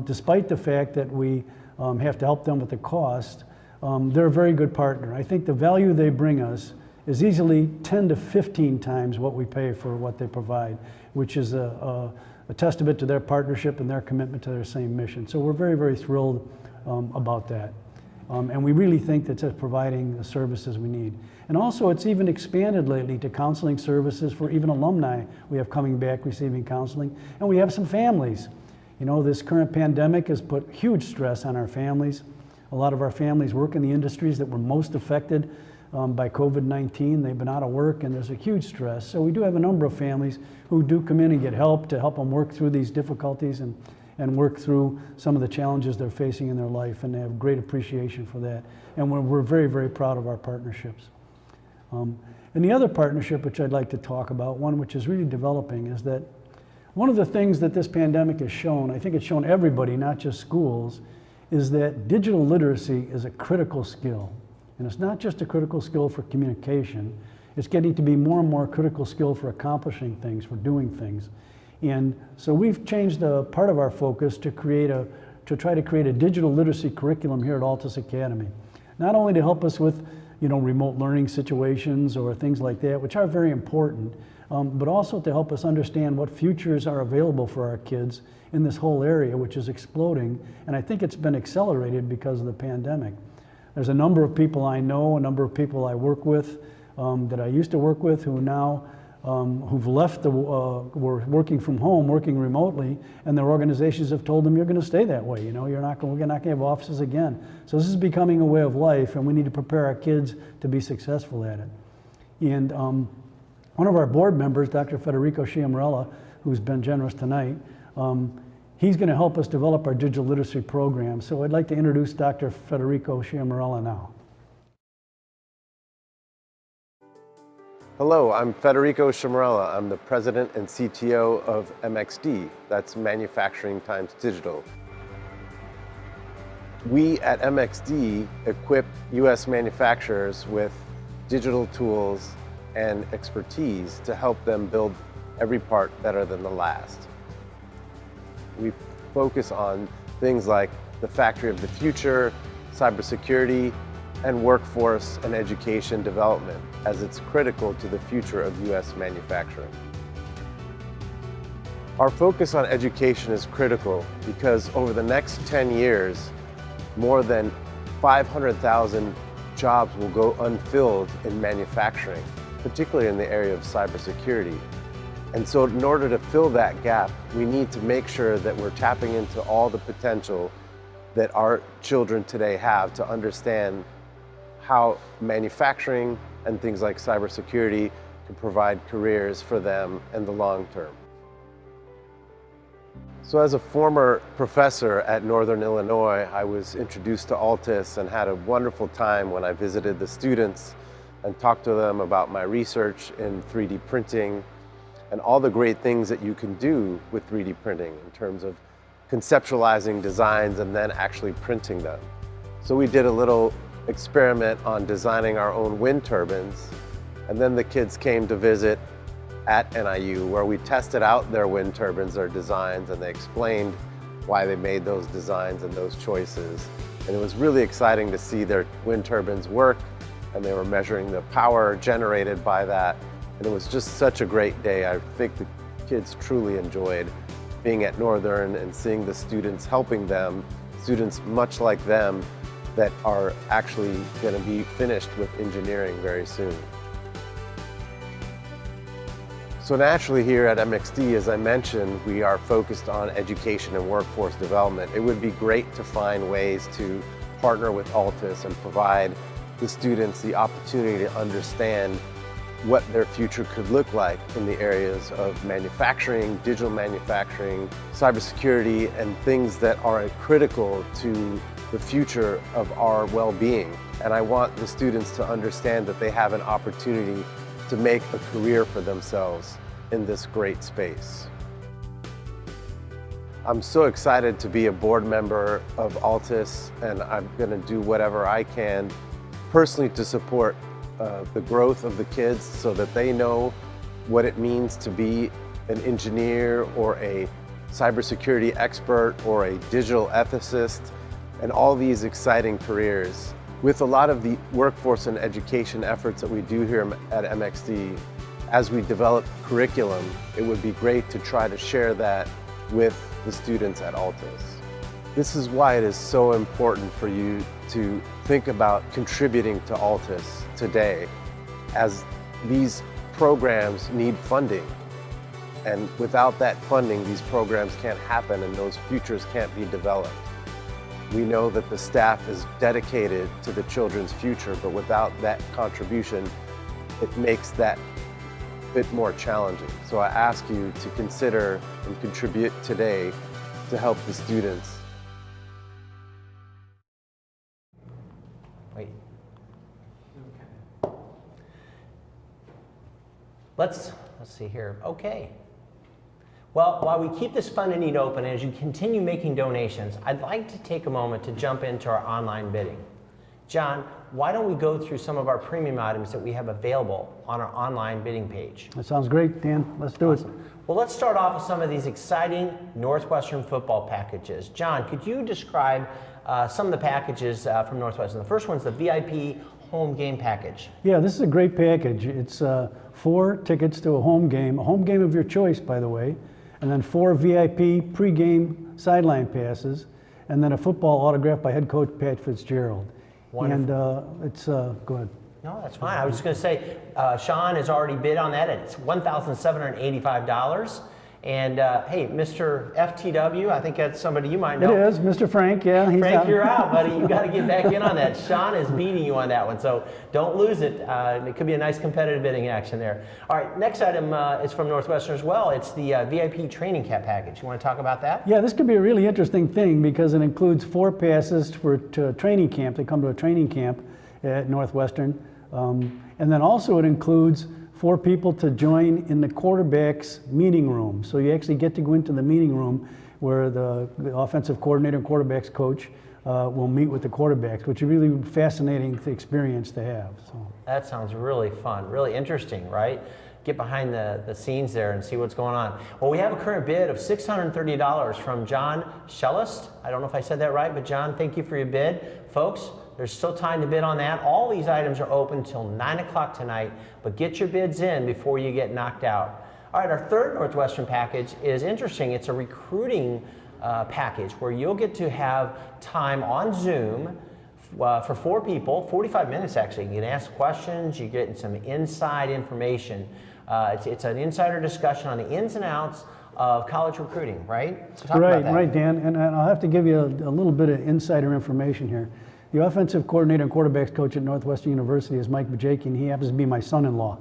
despite the fact that we have to help them with the cost, they're a very good partner. I think the value they bring us is easily 10 to 15 times what we pay for what they provide, which is a testament to their partnership and their commitment to their same mission. So we're very, very thrilled about that. And we really think that it's providing the services we need. And also it's even expanded lately to counseling services for even alumni we have coming back receiving counseling. And we have some families. You know, this current pandemic has put huge stress on our families. A lot of our families work in the industries that were most affected by COVID-19. They've been out of work and there's a huge stress. So we do have a number of families who do come in and get help to help them work through these difficulties and work through some of the challenges they're facing in their life, and they have great appreciation for that. And we're very, very proud of our partnerships. And the other partnership which I'd like to talk about, one which is really developing, is that one of the things that this pandemic has shown, I think it's shown everybody, not just schools, is that digital literacy is a critical skill. And it's not just a critical skill for communication, it's getting to be more and more a critical skill for accomplishing things, for doing things. And so we've changed part of our focus to try to create a digital literacy curriculum here at Altus Academy. Not only to help us with, remote learning situations or things like that, which are very important, but also to help us understand what futures are available for our kids in this whole area, which is exploding. And I think it's been accelerated because of the pandemic. There's a number of people I know, a number of people I work with, that I used to work with, who now who've left were working from home, working remotely, and their organizations have told them, you're going to stay that way. We're not going to have offices again. So this is becoming a way of life, and we need to prepare our kids to be successful at it. And one of our board members, Dr. Federico Sciammarella, who's been generous tonight, he's going to help us develop our digital literacy program. So I'd like to introduce Dr. Federico Sciammarella now. Hello, I'm Federico Sciammarella. I'm the president and CTO of MXD. That's Manufacturing Times Digital. We at MXD equip U.S. manufacturers with digital tools and expertise to help them build every part better than the last. We focus on things like the factory of the future, cybersecurity, and workforce and education development, as it's critical to the future of U.S. manufacturing. Our focus on education is critical because over the next 10 years, more than 500,000 jobs will go unfilled in manufacturing, particularly in the area of cybersecurity. And so in order to fill that gap, we need to make sure that we're tapping into all the potential that our children today have to understand how manufacturing and things like cybersecurity can provide careers for them in the long term. So as a former professor at Northern Illinois, I was introduced to Altus and had a wonderful time when I visited the students and talked to them about my research in 3D printing and all the great things that you can do with 3D printing in terms of conceptualizing designs and then actually printing them. So we did a little experiment on designing our own wind turbines, and then the kids came to visit at NIU where we tested out their wind turbines, their designs, and they explained why they made those designs and those choices. And it was really exciting to see their wind turbines work, and they were measuring the power generated by that. And it was just such a great day. I think the kids truly enjoyed being at Northern and seeing the students helping them, students much like them that are actually going to be finished with engineering very soon. So naturally here at MXD, as I mentioned, we are focused on education and workforce development. It would be great to find ways to partner with Altus and provide the students the opportunity to understand what their future could look like in the areas of manufacturing, digital manufacturing, cybersecurity, and things that are critical to the future of our well-being. And I want the students to understand that they have an opportunity to make a career for themselves in this great space. I'm so excited to be a board member of Altus, and I'm going to do whatever I can personally to support the growth of the kids so that they know what it means to be an engineer or a cybersecurity expert or a digital ethicist, and all these exciting careers. With a lot of the workforce and education efforts that we do here at MXD, as we develop curriculum, it would be great to try to share that with the students at Altus. This is why it is so important for you to think about contributing to Altus today, as these programs need funding. And without that funding, these programs can't happen and those futures can't be developed. We know that the staff is dedicated to the children's future, but without that contribution, it makes that bit more challenging. So I ask you to consider and contribute today to help the students. Wait. Let's see here. Okay. Well, while we keep this fund and need open, as you continue making donations, I'd like to take a moment to jump into our online bidding. John, why don't we go through some of our premium items that we have available on our online bidding page? That sounds great, Dan. Let's do it. Well, let's start off with some of these exciting Northwestern football packages. John, could you describe some of the packages from Northwestern? The first one's the VIP home game package. Yeah, this is a great package. It's 4 tickets to a home game of your choice, by the way, and then 4 VIP pregame sideline passes, and then a football autograph by head coach Pat Fitzgerald. Wonderful. And it's, go ahead. No, that's fine. I was just going to say, Sean has already bid on that. It's $1,785. And hey, Mr. FTW, I think that's somebody you might know. It is, Mr. Frank, yeah. He's Frank, you're out, buddy. You got to get back in on that. Sean is beating you on that one, so don't lose it. It could be a nice competitive bidding action there. All right, next item is from Northwestern as well. It's the VIP training camp package. You want to talk about that? Yeah, this could be a really interesting thing because it includes 4 passes to training camp. They come to a training camp at Northwestern. And then also it includes 4 people to join in the quarterback's meeting room. So you actually get to go into the meeting room where the offensive coordinator and quarterbacks coach will meet with the quarterbacks, which is really fascinating experience to have. So that sounds really fun, really interesting, right? Get behind the scenes there and see what's going on. Well, we have a current bid of $630 from John Schellist. I don't know if I said that right, but John, thank you for your bid. Folks, there's still time to bid on that. All these items are open till 9 o'clock tonight, but get your bids in before you get knocked out. All right, our third Northwestern package is interesting. It's a recruiting package where you'll get to have time on Zoom for 4 people, 45 minutes actually. You can ask questions, you're getting some inside information. It's an insider discussion on the ins and outs of college recruiting, right? So talk about that. Right, Dan. And I'll have to give you a little bit of insider information here. The offensive coordinator and quarterbacks coach at Northwestern University is Mcjake, and he happens to be my son-in-law.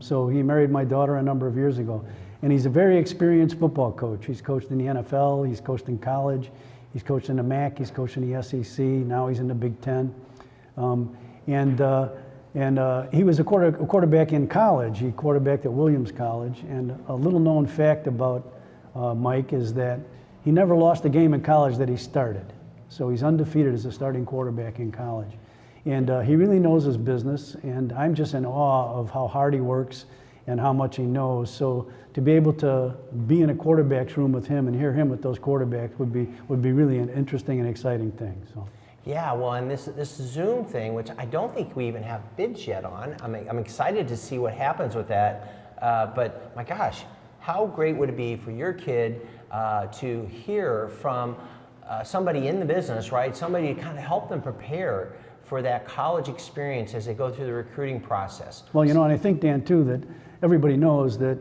So he married my daughter a number of years ago. And he's a very experienced football coach. He's coached in the NFL, he's coached in college, he's coached in the MAC, he's coached in the SEC, now he's in the Big Ten. He was a quarterback in college. He quarterbacked at Williams College. And a little known fact about Mike is that he never lost a game in college that he started. So he's undefeated as a starting quarterback in college. And he really knows his business, and I'm just in awe of how hard he works and how much he knows. So to be able to be in a quarterback's room with him and hear him with those quarterbacks would be really an interesting and exciting thing. So. Yeah, well, and this Zoom thing, which I don't think we even have bids yet on. I'm excited to see what happens with that. But my gosh, how great would it be for your kid to hear from somebody in the business, right? Somebody to kind of help them prepare for that college experience as they go through the recruiting process. Well, you know, and I think, Dan, too, that everybody knows that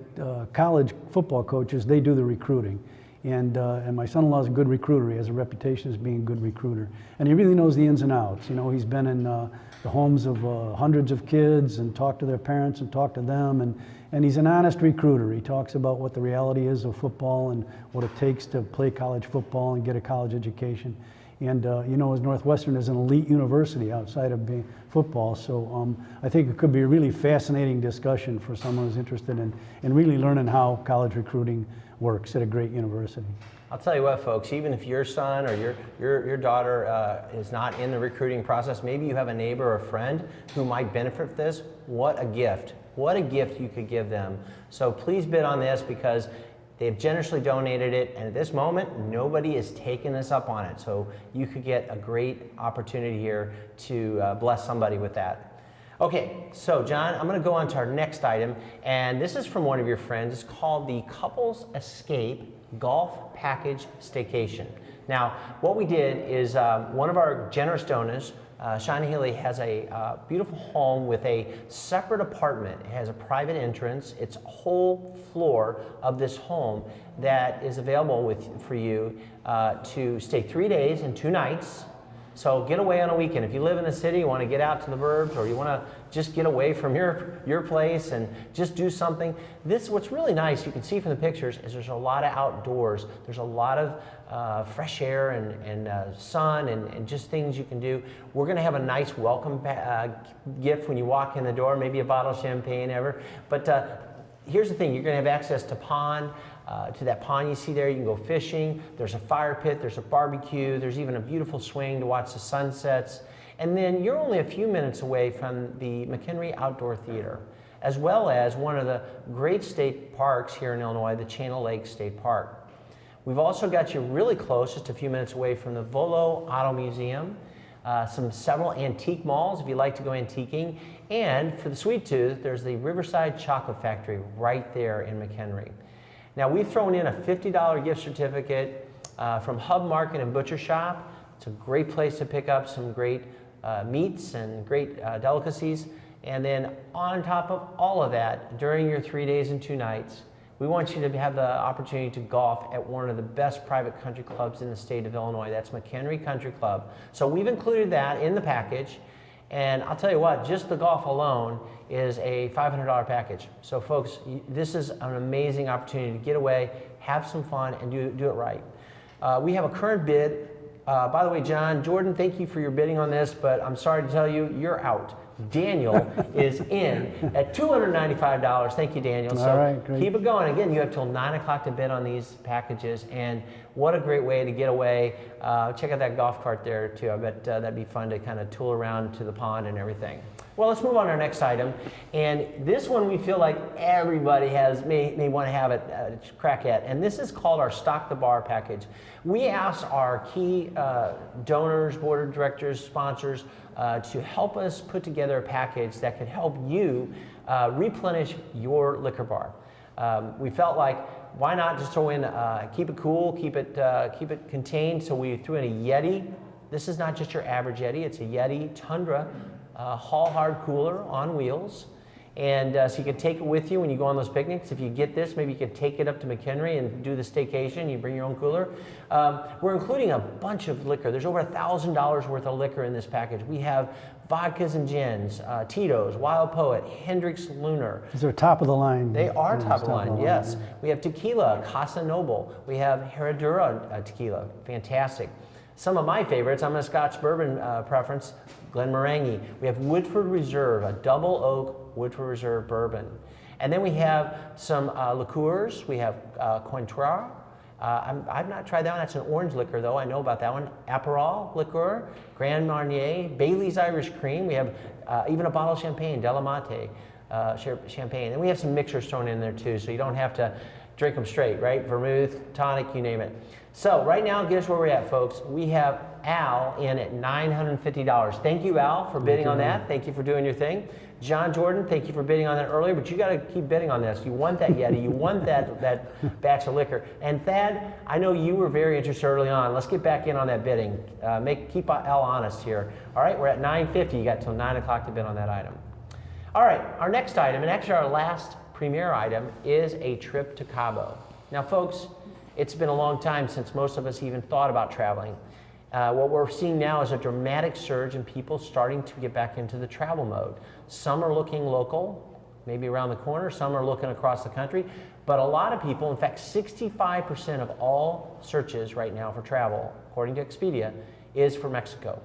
college football coaches, they do the recruiting. And my son-in-law is a good recruiter. He has a reputation as being a good recruiter. And he really knows the ins and outs. You know, he's been in the homes of hundreds of kids and talked to their parents and talked to them. And he's an honest recruiter. He talks about what the reality is of football and what it takes to play college football and get a college education. And you know, as Northwestern is an elite university outside of being football, so I think it could be a really fascinating discussion for someone who's interested in really learning how college recruiting works at a great university. I'll tell you what, folks, even if your son or your daughter is not in the recruiting process, maybe you have a neighbor or a friend who might benefit from this. What a gift. What a gift you could give them. So please bid on this because they've generously donated it, and at this moment, nobody is taking us up on it. So you could get a great opportunity here to bless somebody with that. Okay, so John, I'm going to go on to our next item, and this is from one of your friends. It's called the Couples Escape Golf Package Staycation. Now, what we did is one of our generous donors, Sean Haley, has a beautiful home with a separate apartment. It has a private entrance. It's a whole floor of this home that is available for you to stay 3 days and 2 nights. So get away on a weekend. If you live in a city, you want to get out to the burbs, or you want to just get away from your place and just do something. What's really nice, you can see from the pictures, is there's a lot of outdoors. There's a lot of fresh air and sun and just things you can do. We're going to have a nice welcome gift when you walk in the door, maybe a bottle of champagne ever. But here's the thing, you're going to have access to that pond you see there. You can go fishing. There's a fire pit, there's a barbecue, there's even a beautiful swing to watch the sunsets. And then you're only a few minutes away from the Mchenry Outdoor Theater, as well as one of the great state parks here in Illinois, the Channel Lake State Park. We've also got you really close, just a few minutes away from the Volo Auto Museum, several antique malls if you like to go antiquing, and for the sweet tooth, there's the Riverside Chocolate Factory right there in Mchenry. Now we've thrown in a $50 gift certificate from Hub Market and Butcher Shop. It's a great place to pick up some great meats and great delicacies. And then on top of all of that, during your 3 days and 2 nights, we want you to have the opportunity to golf at one of the best private country clubs in the state of Illinois. That's Mchenry Country Club. So we've included that in the package. And I'll tell you what, just the golf alone is a $500 package. So folks, this is an amazing opportunity to get away, have some fun, and do it right. We have a current bid. By the way, John, Jordan, thank you for your bidding on this, but I'm sorry to tell you, you're out. Daniel is in at $295. Thank you, Daniel. So all right, great. Keep it going. Again, you have till 9 o'clock to bid on these packages, and what a great way to get away. Check out that golf cart there too. I bet that'd be fun to kind of tool around to the pond and everything. Well, let's move on to our next item, and this one we feel like everybody may want to have a crack at, and this is called our Stock the Bar package. We asked our key donors, board of directors, sponsors to help us put together a package that could help you replenish your liquor bar. We felt like, why not just throw in, keep it cool, keep it contained, so we threw in a Yeti. This is not just your average Yeti, it's a Yeti Tundra Hall Hard Cooler on wheels. And so you can take it with you when you go on those picnics. If you get this, maybe you could take it up to Mchenry and do the staycation. You bring your own cooler. We're including a bunch of liquor. There's over $1,000 worth of liquor in this package. We have vodkas and gins, Tito's, Wild Poet, Hendrick's Lunar. These are top of the line. They are top of the line, yes. We have tequila, Casa Noble. We have Herradura tequila, fantastic. Some of my favorites, I'm a Scotch bourbon preference, Glenmorangie. We have Woodford Reserve, a double oak Woodford Reserve bourbon. And then we have some liqueurs. We have Cointreau. I've not tried that one. That's an orange liquor, though. I know about that one. Aperol liqueur, Grand Marnier, Bailey's Irish Cream. We have even a bottle of champagne, Delamate champagne. And we have some mixers thrown in there, too, so you don't have to drink them straight, right? Vermouth, tonic, you name it. So right now, guess where we're at, folks. We have Al in at $950. Thank you, Al, for bidding on that. Thank you for doing your thing. John Jordan, thank you for bidding on that earlier, but you got to keep bidding on this. You want that Yeti, you want that batch of liquor. And Thad, I know you were very interested early on. Let's get back in on that bidding. Keep Al honest here. All right, we're at $950. You got till 9 o'clock to bid on that item. All right, our next item, and actually our last premier item, is a trip to Cabo. Now, folks, it's been a long time since most of us even thought about traveling. What we're seeing now is a dramatic surge in people starting to get back into the travel mode. Some are looking local, maybe around the corner. Some are looking across the country. But a lot of people, in fact, 65% of all searches right now for travel, according to Expedia, is for Mexico.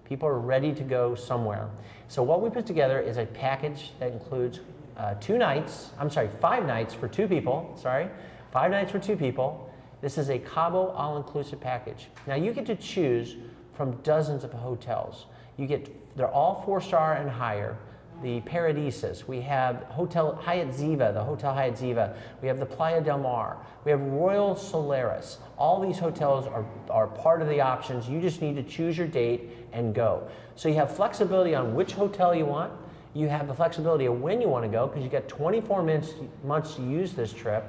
People are ready to go somewhere. So what we put together is a package that includes 5 nights for 2 people. 5 nights for 2 people. This is a Cabo all-inclusive package. Now you get to choose from dozens of hotels. They're all 4-star and higher. The Paradises, we have Hotel Hyatt Ziva, the Hotel Hyatt Ziva. We have the Playa del Mar. We have Royal Solaris. All these hotels are part of the options. You just need to choose your date and go. So you have flexibility on which hotel you want. You have the flexibility of when you want to go, because you got 24 months to use this trip.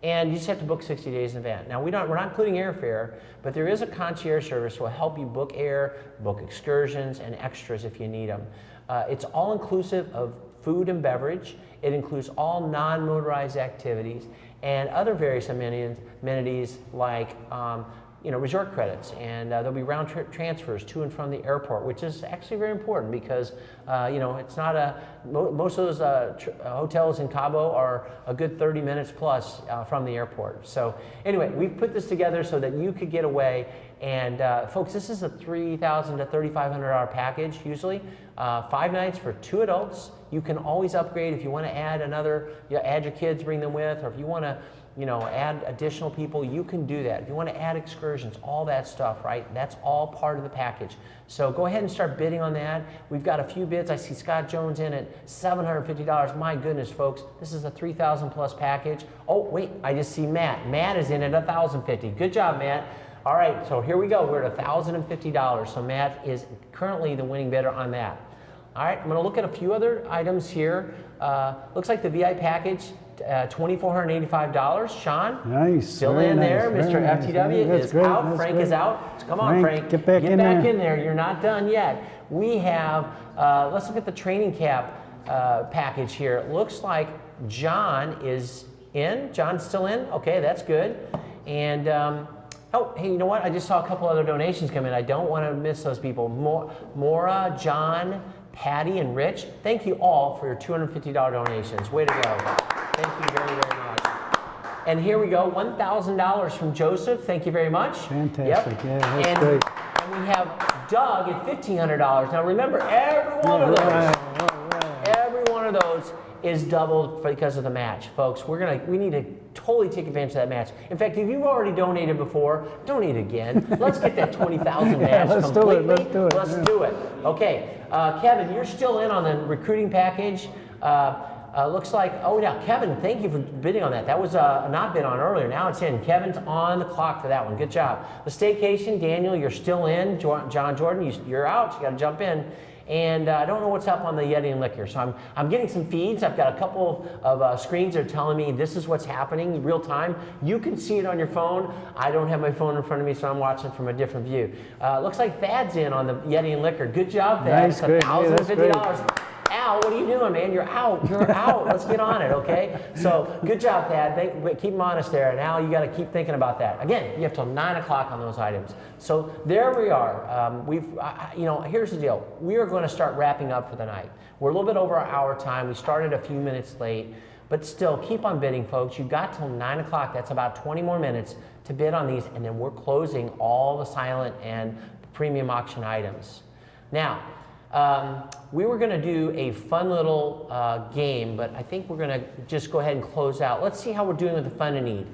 And you just have to book 60 days in advance. Now, we're not including airfare, but there is a concierge service that will help you book air, book excursions, and extras if you need them. It's all inclusive of food and beverage. It includes all non-motorized activities and other various amenities like resort credits, and there'll be round trip transfers to and from the airport, which is actually very important because it's not most of those hotels in Cabo are a good 30 minutes plus from the airport. So anyway, we've put this together so that you could get away. And folks, this is a $3,000 to $3,500 package usually. 5 nights for 2 adults. You can always upgrade if you want to add add your kids, bring them with, or if you want to, add additional people, you can do that. If you want to add excursions, all that stuff, right? That's all part of the package. So go ahead and start bidding on that. We've got a few bids. I see Scott Jones in at $750. My goodness, folks, this is a $3,000 plus package. Oh, wait, I just see Matt. Matt is in at $1,050. Good job, Matt. All right, so here we go. We're at $1,050. So Matt is currently the winning bidder on that. All right, I'm going to look at a few other items here. Looks like the VI package, $2,485. Sean, nice, still in there. Mr. FTW is out. Frank is out. Come on, Frank. Get back in there. You're not done yet. We have, let's look at the training cap package here. It looks like John is in. John's still in. Okay, that's good. And, oh, hey, you know what? I just saw a couple other donations come in. I don't want to miss those people. Mora, John, Patty, and Rich, thank you all for your $250 donations. Way to go. Thank you very, very much. And here we go, $1,000 from Joseph. Thank you very much. Fantastic. Yep. Yeah, that's great. And we have Doug at $1,500. Now remember, every one of those is doubled because of the match, folks. We need to totally take advantage of that match. In fact, if you've already donated before, donate again. Let's get that 20,000 match completely. Let's do it. Okay, Kevin, you're still in on the recruiting package. Looks like, oh yeah, Kevin, thank you for bidding on that. That was not bid on earlier. Now it's in. Kevin's on the clock for that one. Good job. The staycation, Daniel, you're still in. John Jordan, you're out. You got to jump in. And I don't know what's up on the Yeti and Liquor. So I'm getting some feeds. I've got a couple of screens that are telling me this is what's happening real time. You can see it on your phone. I don't have my phone in front of me, so I'm watching from a different view. Looks like Thad's in on the Yeti and Liquor. Good job, Thad. Nice, great. $1,050. Al, what are you doing, man? You're out. You're out. Let's get on it, okay? So good job, Thad. Keep him honest there. And Al, you got to keep thinking about that. Again, you have till 9 o'clock on those items. So there we are. Here's the deal. We are going to start wrapping up for the night. We're a little bit over our time. We started a few minutes late, but still, keep on bidding, folks. You got till 9 o'clock. That's about 20 more minutes to bid on these, and then we're closing all the silent and premium auction items. Now, we were going to do a fun little game, but I think we're going to just go ahead and close out. Let's see how we're doing with the fun and need.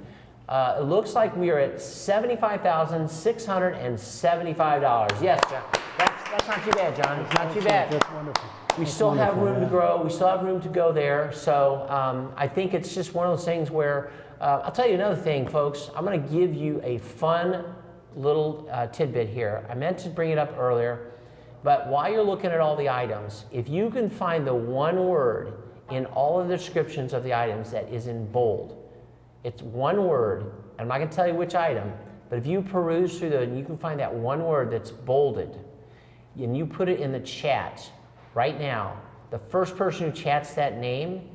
It looks like we are at $75,675. Yes, John. That's not too bad, John. It's not too bad. That's wonderful. We still have room to grow. We still have room to go there. So I think it's just one of those things where, I'll tell you another thing, folks. I'm going to give you a fun little tidbit here. I meant to bring it up earlier. But while you're looking at all the items, if you can find the one word in all of the descriptions of the items that is in bold, it's one word. I'm not going to tell you which item, but if you peruse through and you can find that one word that's bolded, and you put it in the chat right now, the first person who chats that name,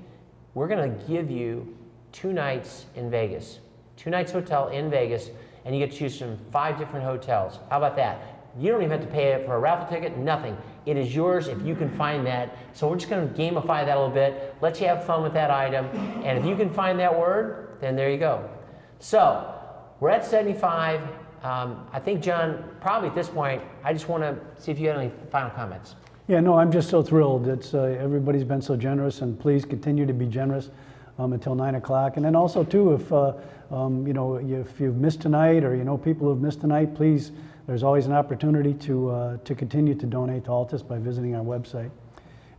we're going to give you 2 nights in Vegas. 2 nights hotel in Vegas, and you get to choose from 5 different hotels. How about that? You don't even have to pay for a raffle ticket, nothing. It is yours if you can find that. So we're just going to gamify that a little bit, let you have fun with that item, and if you can find that word, then there you go. So we're at 75. I think, John, probably at this point, I just want to see if you have any final comments. Yeah, no, I'm just so thrilled. It's everybody's been so generous, and please continue to be generous until 9 o'clock. And then also, too, if if you've missed tonight, or people who've missed tonight, please. There's always an opportunity to continue to donate to Altus by visiting our website.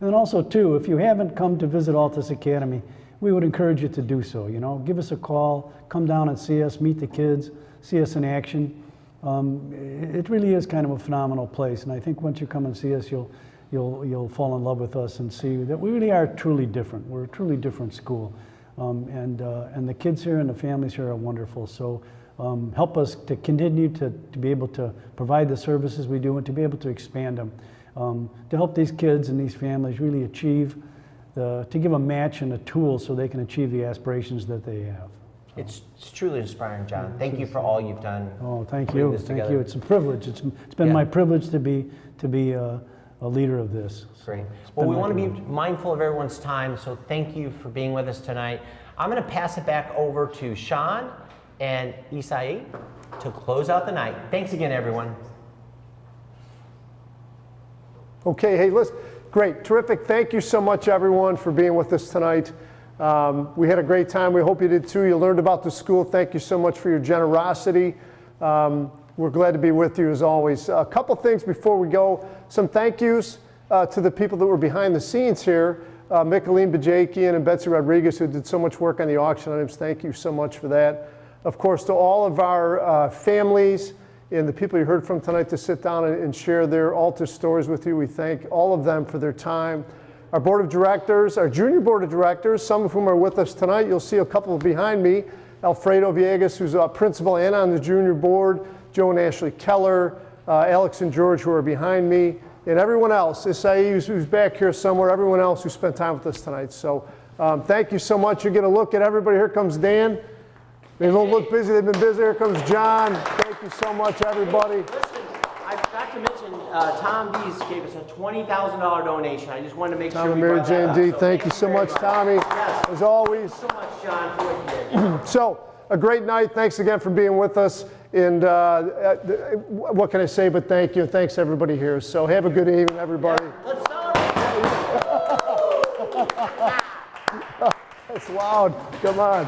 And then also, too, if you haven't come to visit Altus Academy, we would encourage you to do so. Give us a call, come down and see us, meet the kids, see us in action. It really is kind of a phenomenal place, and I think once you come and see us, you'll fall in love with us and see that we really are truly different. We're a truly different school, and the kids here and the families here are wonderful. So. Help us to continue to be able to provide the services we do and to be able to expand them, to help these kids and these families really achieve, to give a match and a tool so they can achieve the aspirations that they have. It's truly inspiring, John. Thank you for all you've done. Oh, thank you. Thank you. It's a privilege. It's been my privilege to be a leader of this. Great. Well, we want to be mindful of everyone's time, so thank you for being with us tonight. I'm going to pass it back over to Sean and Isai to close out the night. Thanks again, everyone. Okay, hey, listen, Great, terrific. Thank you so much, everyone, for being with us tonight. We had a great time. We hope you did too. You learned about the school. Thank you so much for your generosity. We're glad to be with you as always. A couple things before we go. Some thank yous to the people that were behind the scenes here. Mcjake and Betsy Rodriguez, who did so much work on the auction items. Thank you so much for that. Of course, to all of our families and the people you heard from tonight to sit down and share their Altus stories with you, we thank all of them for their time. Our board of directors, our junior board of directors, some of whom are with us tonight. You'll see a couple behind me. Alfredo Villegas, who's a principal and on the junior board. Joe and Ashley Keller, Alex and George, who are behind me. And everyone else, Isai, who's back here somewhere, everyone else who spent time with us tonight. So thank you so much. You get a look at everybody. Here comes Dan. They don't look busy. They've been busy. Here comes John. Thank you so much, everybody. Listen, I forgot to mention, Tom Dees gave us a $20,000 donation. I just wanted to make sure we Mary brought that Jane D. up. So Thank you so much, Tommy. Yes. As always. Thank you so much, John, for what you did. So, a great night. Thanks again for being with us. And what can I say but thank you, and thanks everybody here. So have a good evening, everybody. Yeah, let's celebrate. That's loud. Come on.